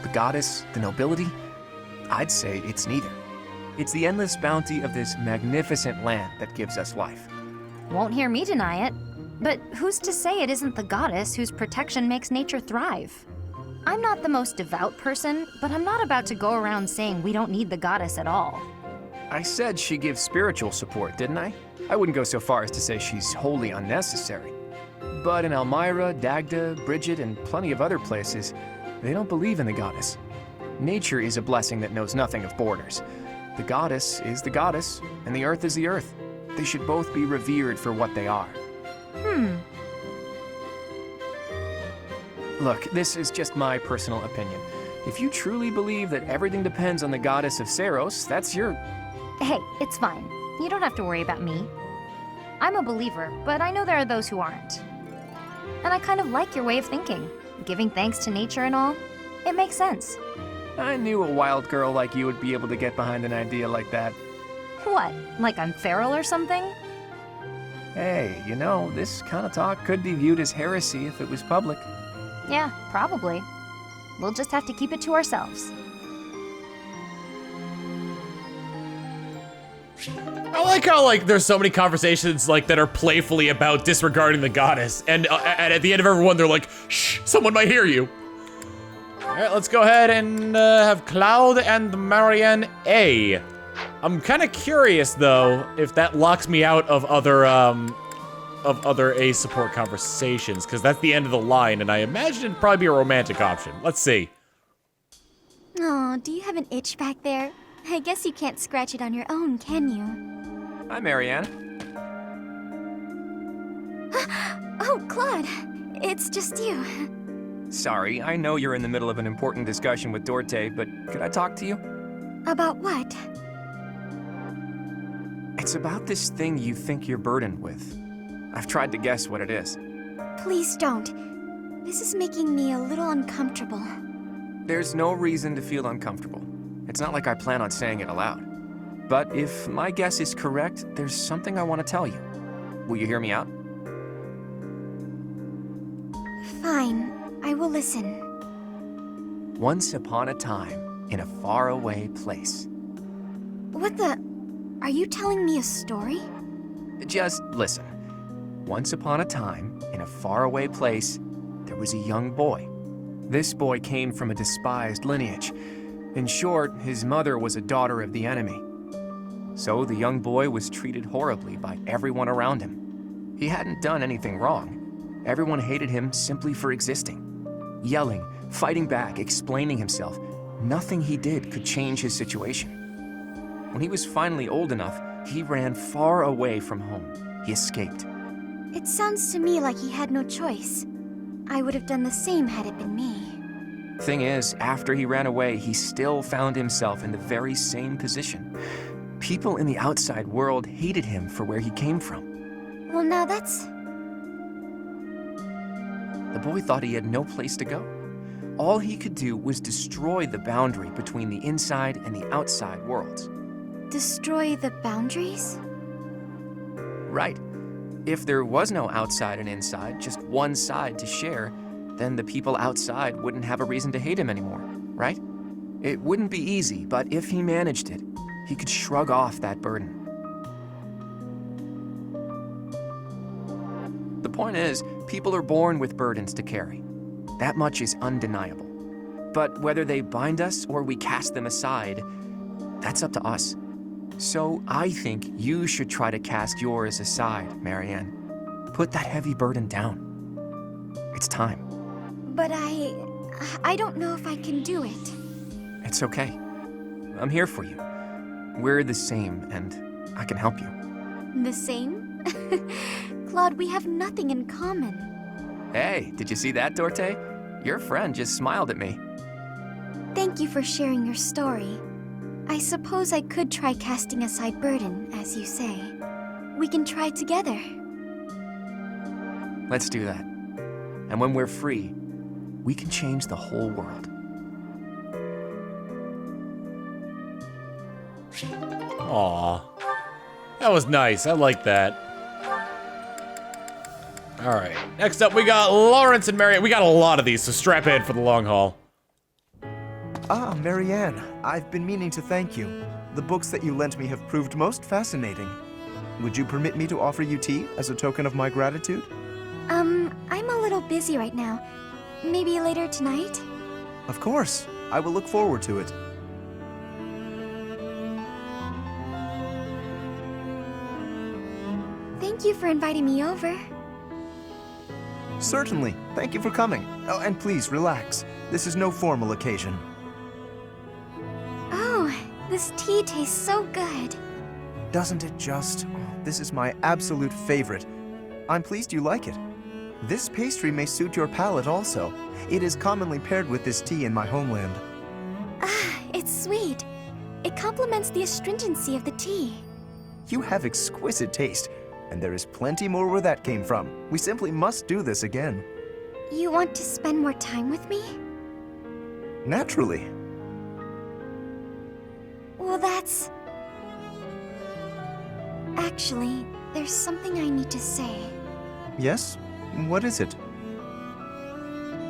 The goddess? The nobility? I'd say it's neither. It's the endless bounty of this magnificent land that gives us life. Won't hear me deny it. But who's to say it isn't the goddess whose protection makes nature thrive? I'm not the most devout person, but I'm not about to go around saying we don't need the goddess at all. I said she gives spiritual support, didn't I? I wouldn't go so far as to say she's wholly unnecessary. But in Elmira, Dagda, Bridget, and plenty of other places, they don't believe in the goddess. Nature is a blessing that knows nothing of borders. The goddess is the goddess, and the earth is the earth. They should both be revered for what they are. Look, this is just my personal opinion. If you truly believe that everything depends on the goddess of Seiros, that's your... Hey, it's fine. You don't have to worry about me. I'm a believer, but I know there are those who aren't. And I kind of like your way of thinking. Giving thanks to nature and all. It makes sense. I knew a wild girl like you would be able to get behind an idea like that. What? Like I'm feral or something? Hey, you know, this kind of talk could be viewed as heresy if it was public. Yeah, probably. We'll just have to keep it to ourselves. I like how, like, there's so many conversations, like, that are playfully about disregarding the goddess. And at the end of every one, they're like, shh, someone might hear you. All right, let's go ahead and have Cloud and Marianne A. I'm kind of curious, though, if that locks me out of other A support conversations, because that's the end of the line, and I imagine it'd probably be a romantic option. Let's see. Oh, do you have an itch back there? I guess you can't scratch it on your own, can you? Hi, Marianne. Oh, Claude. It's just you. Sorry, I know you're in the middle of an important discussion with Dorte, but could I talk to you? About what? It's about this thing you think you're burdened with. I've tried to guess what it is. Please don't. This is making me a little uncomfortable. There's no reason to feel uncomfortable. It's not like I plan on saying it aloud. But if my guess is correct, there's something I want to tell you. Will you hear me out? Fine. I will listen. Once upon a time, in a faraway place. What the... Are you telling me a story? Just listen. Once upon a time, in a faraway place, there was a young boy. This boy came from a despised lineage. In short, his mother was a daughter of the enemy. So the young boy was treated horribly by everyone around him. He hadn't done anything wrong. Everyone hated him simply for existing. Yelling, fighting back, explaining himself. Nothing he did could change his situation. When he was finally old enough, he ran far away from home. He escaped. It sounds to me like he had no choice. I would have done the same had it been me. Thing is, after he ran away, he still found himself in the very same position. People in the outside world hated him for where he came from. Well, now that's... The boy thought he had no place to go. All he could do was destroy the boundary between the inside and the outside worlds. Destroy the boundaries? Right. If there was no outside and inside, just one side to share, then the people outside wouldn't have a reason to hate him anymore, right? It wouldn't be easy, but if he managed it, he could shrug off that burden. The point is, people are born with burdens to carry. That much is undeniable. But whether they bind us or we cast them aside, that's up to us. So I think you should try to cast yours aside, Marianne. Put that heavy burden down. It's time. But I don't know if I can do it. It's okay. I'm here for you. We're the same, and I can help you. The same? Claude, we have nothing in common. Hey, did you see that, Dorte? Your friend just smiled at me. Thank you for sharing your story. I suppose I could try casting aside burden, as you say. We can try together. Let's do that. And when we're free, we can change the whole world. Aw. That was nice. I like that. Alright. Next up, we got Lawrence and Marianne. We got a lot of these, so strap in for the long haul. Ah, Marianne. I've been meaning to thank you. The books that you lent me have proved most fascinating. Would you permit me to offer you tea as a token of my gratitude? I'm a little busy right now. Maybe later tonight? Of course. I will look forward to it. Thank you for inviting me over. Certainly. Thank you for coming. Oh, and please, relax. This is no formal occasion. Oh, this tea tastes so good. Doesn't it just? This is my absolute favorite. I'm pleased you like it. This pastry may suit your palate also. It is commonly paired with this tea in my homeland. Ah, it's sweet. It complements the astringency of the tea. You have exquisite taste, and there is plenty more where that came from. We simply must do this again. You want to spend more time with me? Naturally. Well, that's... Actually, there's something I need to say. Yes? What is it?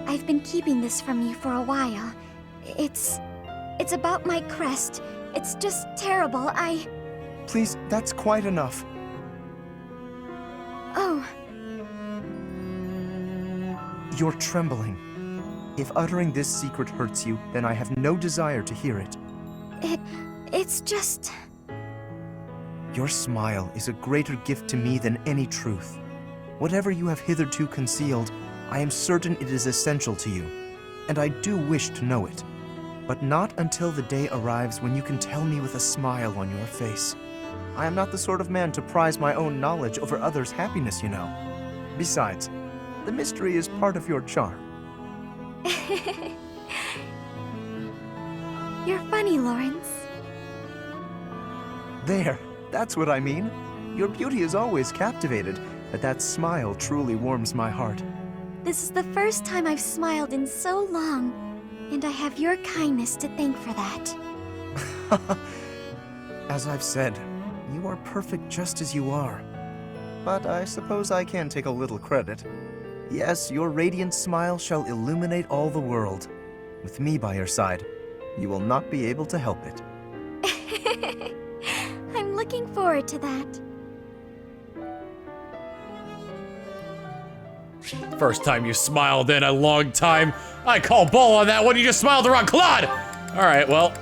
I've been keeping this from you for a while. It's about my crest. It's just terrible. Please, that's quite enough. Oh. You're trembling. If uttering this secret hurts you, then I have no desire to hear it. It's just... Your smile is a greater gift to me than any truth. Whatever you have hitherto concealed, I am certain it is essential to you, and I do wish to know it. But not until the day arrives when you can tell me with a smile on your face. I am not the sort of man to prize my own knowledge over others' happiness, you know. Besides, the mystery is part of your charm. You're funny, Lawrence. There, that's what I mean. Your beauty is always captivated, but that smile truly warms my heart. This is the first time I've smiled in so long, and I have your kindness to thank for that. As I've said, you are perfect just as you are. But I suppose I can take a little credit. Yes, your radiant smile shall illuminate all the world. With me by your side, you will not be able to help it. I'm looking forward to that. First time you smiled in a long time. I call bull on that one. You just smiled the wrong Claude. All right, well,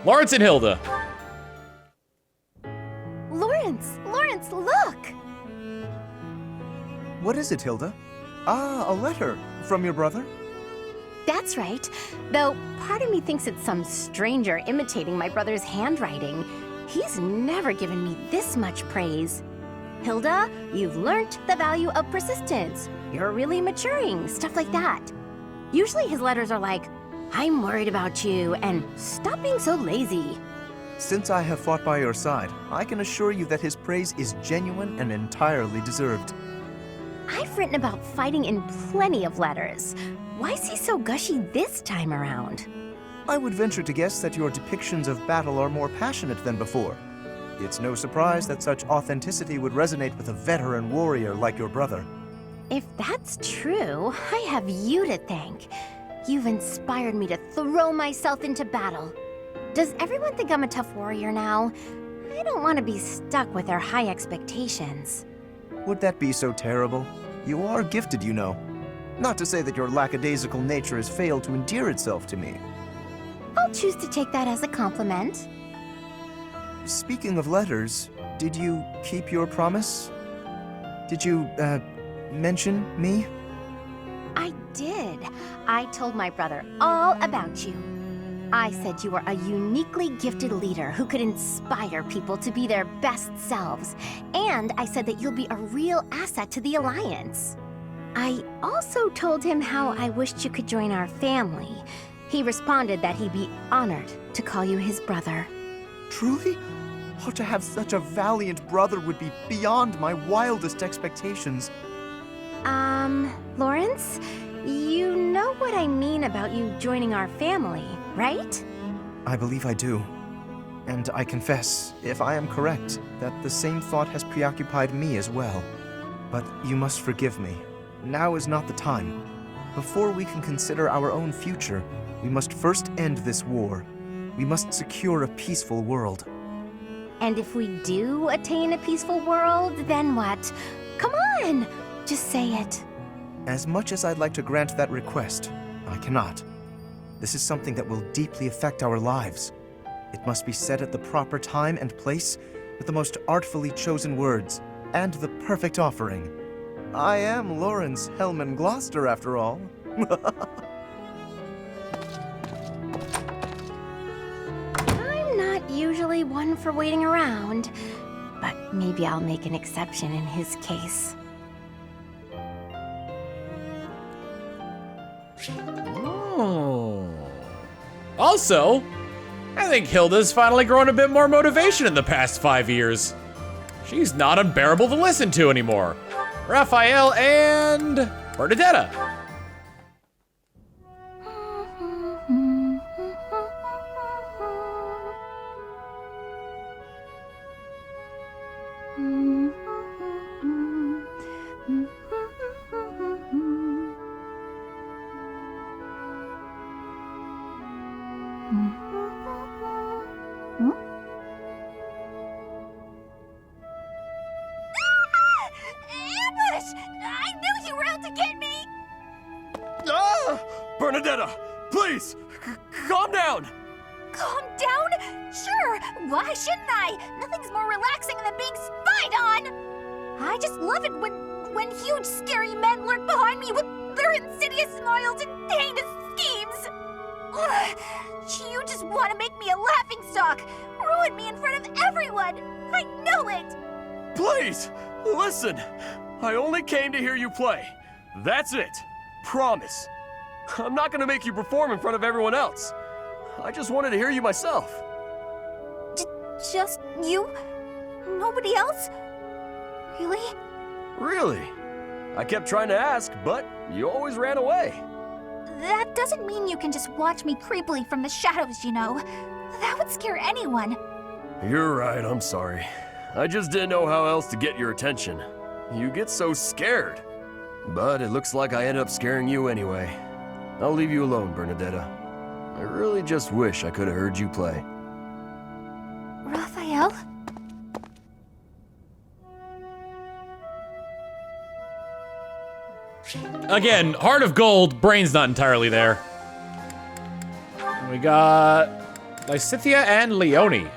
Lawrence and Hilda. Lawrence, look! What is it, Hilda? Ah, a letter. From your brother? That's right. Though part of me thinks it's some stranger imitating my brother's handwriting. He's never given me this much praise. Hilda, you've learnt the value of persistence. You're really maturing, stuff like that. Usually his letters are like, I'm worried about you, and stop being so lazy. Since I have fought by your side, I can assure you that his praise is genuine and entirely deserved. I've written about fighting in plenty of letters. Why is he so gushy this time around? I would venture to guess that your depictions of battle are more passionate than before. It's no surprise that such authenticity would resonate with a veteran warrior like your brother. If that's true, I have you to thank. You've inspired me to throw myself into battle. Does everyone think I'm a tough warrior now? I don't want to be stuck with their high expectations. Would that be so terrible? You are gifted, you know. Not to say that your lackadaisical nature has failed to endear itself to me. I'll choose to take that as a compliment. Speaking of letters, did you keep your promise? Did you, mention me? I did. I told my brother all about you. I said you were a uniquely gifted leader who could inspire people to be their best selves. And I said that you'll be a real asset to the Alliance. I also told him how I wished you could join our family. He responded that he'd be honored to call you his brother. Truly? Oh, to have such a valiant brother would be beyond my wildest expectations. Lawrence? You know what I mean about you joining our family, right? I believe I do. And I confess, if I am correct, that the same thought has preoccupied me as well. But you must forgive me. Now is not the time. Before we can consider our own future, we must first end this war. We must secure a peaceful world. And if we do attain a peaceful world, then what? Come on! Just say it. As much as I'd like to grant that request, I cannot. This is something that will deeply affect our lives. It must be said at the proper time and place, with the most artfully chosen words, and the perfect offering. I am Lawrence Hellman Gloucester, after all. I'm not usually one for waiting around, but maybe I'll make an exception in his case. Oh. Also, I think Hilda's finally grown a bit more motivation in the past 5 years. She's not unbearable to listen to anymore. Raphael and Bernadetta. Bernadetta, please, calm down! Calm down? Sure, why shouldn't I? Nothing's more relaxing than being spied on! I just love it when huge scary men lurk behind me with their insidious smiles and heinous schemes! Ugh, you just want to make me a laughingstock, ruin me in front of everyone! I know it! Please, listen! I only came to hear you play. That's it. Promise. I'm not gonna make you perform in front of everyone else. I just wanted to hear you myself. Just you? Nobody else? Really? Really? I kept trying to ask, but you always ran away. That doesn't mean you can just watch me creepily from the shadows, you know. That would scare anyone. You're right, I'm sorry. I just didn't know how else to get your attention. You get so scared. But it looks like I ended up scaring you anyway. I'll leave you alone, Bernadetta. I really just wish I could have heard you play. Raphael? Again, heart of gold, brain's not entirely there. We got Lysithia and Leone.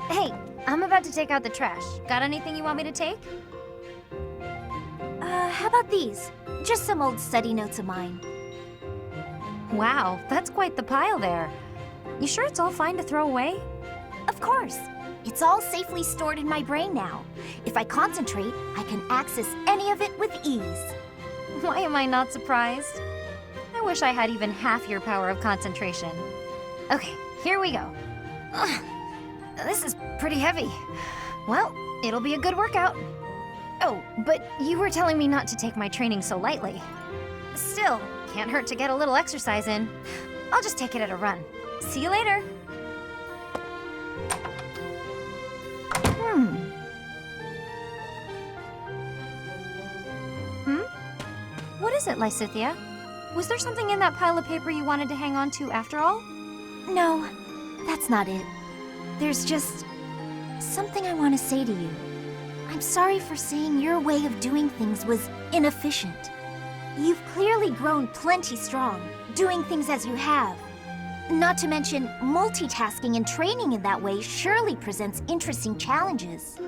Hey, I'm about to take out the trash. Got anything you want me to take? How about these? Just some old study notes of mine. Wow, that's quite the pile there. You sure it's all fine to throw away? Of course. It's all safely stored in my brain now. If I concentrate, I can access any of it with ease. Why am I not surprised? I wish I had even half your power of concentration. Okay, here we go. This is pretty heavy. Well, it'll be a good workout. Oh, but you were telling me not to take my training so lightly. Still, can't hurt to get a little exercise in. I'll just take it at a run. See you later. What is it, Lysithea? Was there something in that pile of paper you wanted to hang on to after all? No, that's not it. There's just something I want to say to you. I'm sorry for saying your way of doing things was inefficient. You've clearly grown plenty strong, doing things as you have. Not to mention, multitasking and training in that way surely presents interesting challenges.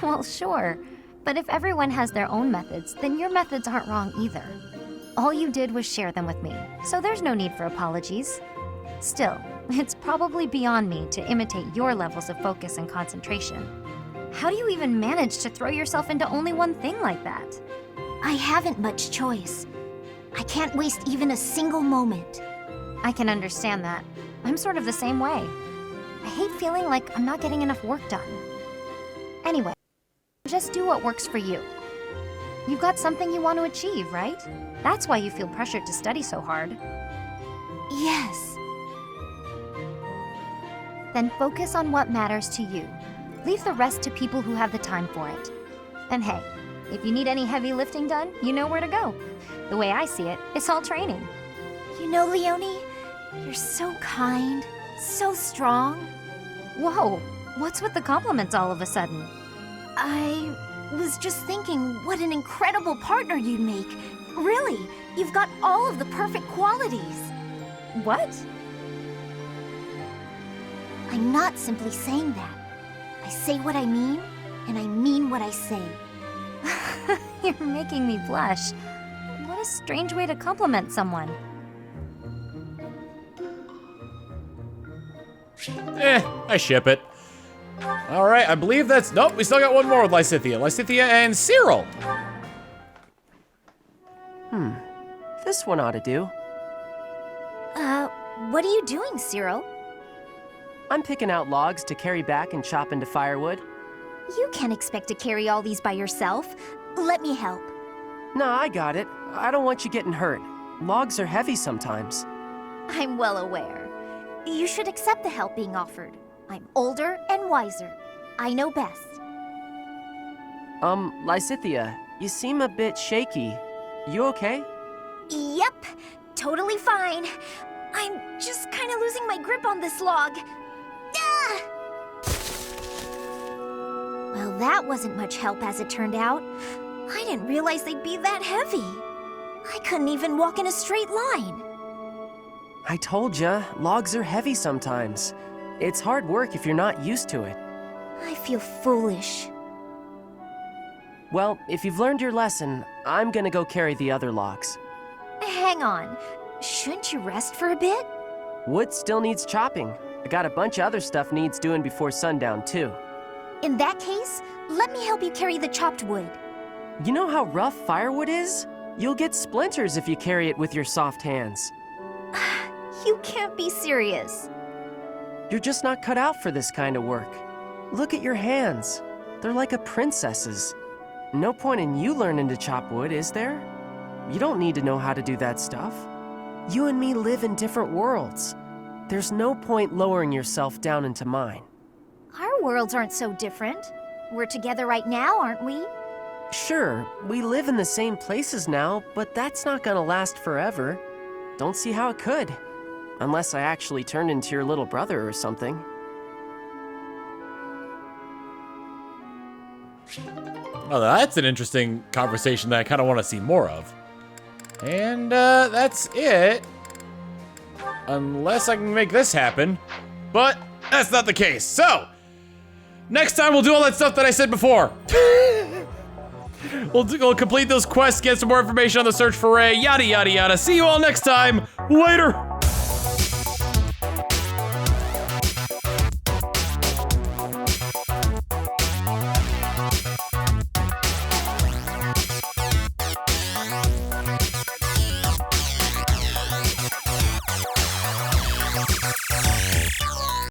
Well, sure. But if everyone has their own methods, then your methods aren't wrong either. All you did was share them with me, so there's no need for apologies. Still, it's probably beyond me to imitate your levels of focus and concentration. How do you even manage to throw yourself into only one thing like that? I haven't much choice. I can't waste even a single moment. I can understand that. I'm sort of the same way. I hate feeling like I'm not getting enough work done. Anyway, just do what works for you. You've got something you want to achieve, right? That's why you feel pressured to study so hard. Yes. Then focus on what matters to you. Leave the rest to people who have the time for it. And hey, if you need any heavy lifting done, you know where to go. The way I see it, it's all training. You know, Leonie, you're so kind, so strong. Whoa, what's with the compliments all of a sudden? I was just thinking what an incredible partner you'd make. Really, you've got all of the perfect qualities. What? I'm not simply saying that. I say what I mean, and I mean what I say. You're making me blush. What a strange way to compliment someone. I ship it. All right, I believe that's... Nope, we still got one more with Lysithea. Lysithea and Cyril. This one ought to do. What are you doing, Cyril? I'm picking out logs to carry back and chop into firewood. You can't expect to carry all these by yourself. Let me help. No, I got it. I don't want you getting hurt. Logs are heavy sometimes. I'm well aware. You should accept the help being offered. I'm older and wiser. I know best. Lysithea, you seem a bit shaky. You okay? Yep, totally fine. I'm just kind of losing my grip on this log. Ah! Well, that wasn't much help as it turned out. I didn't realize they'd be that heavy. I couldn't even walk in a straight line. I told ya, logs are heavy sometimes. It's hard work if you're not used to it. I feel foolish. Well, if you've learned your lesson, I'm gonna go carry the other logs. Hang on. Shouldn't you rest for a bit? Wood still needs chopping. I got a bunch of other stuff needs doing before sundown, too. In that case, let me help you carry the chopped wood. You know how rough firewood is? You'll get splinters if you carry it with your soft hands. You can't be serious. You're just not cut out for this kind of work. Look at your hands. They're like a princess's. No point in you learning to chop wood, is there? You don't need to know how to do that stuff. You and me live in different worlds. There's no point lowering yourself down into mine. Our worlds aren't so different. We're together right now, aren't we? Sure, we live in the same places now, but that's not gonna last forever. Don't see how it could. Unless I actually turned into your little brother or something. Oh, that's an interesting conversation that I kind of want to see more of. And that's it. Unless I can make this happen. But that's not the case. So, next time we'll do all that stuff that I said before. We'll complete those quests, get some more information on the search for Ray, yada, yada, yada. See you all next time. Later.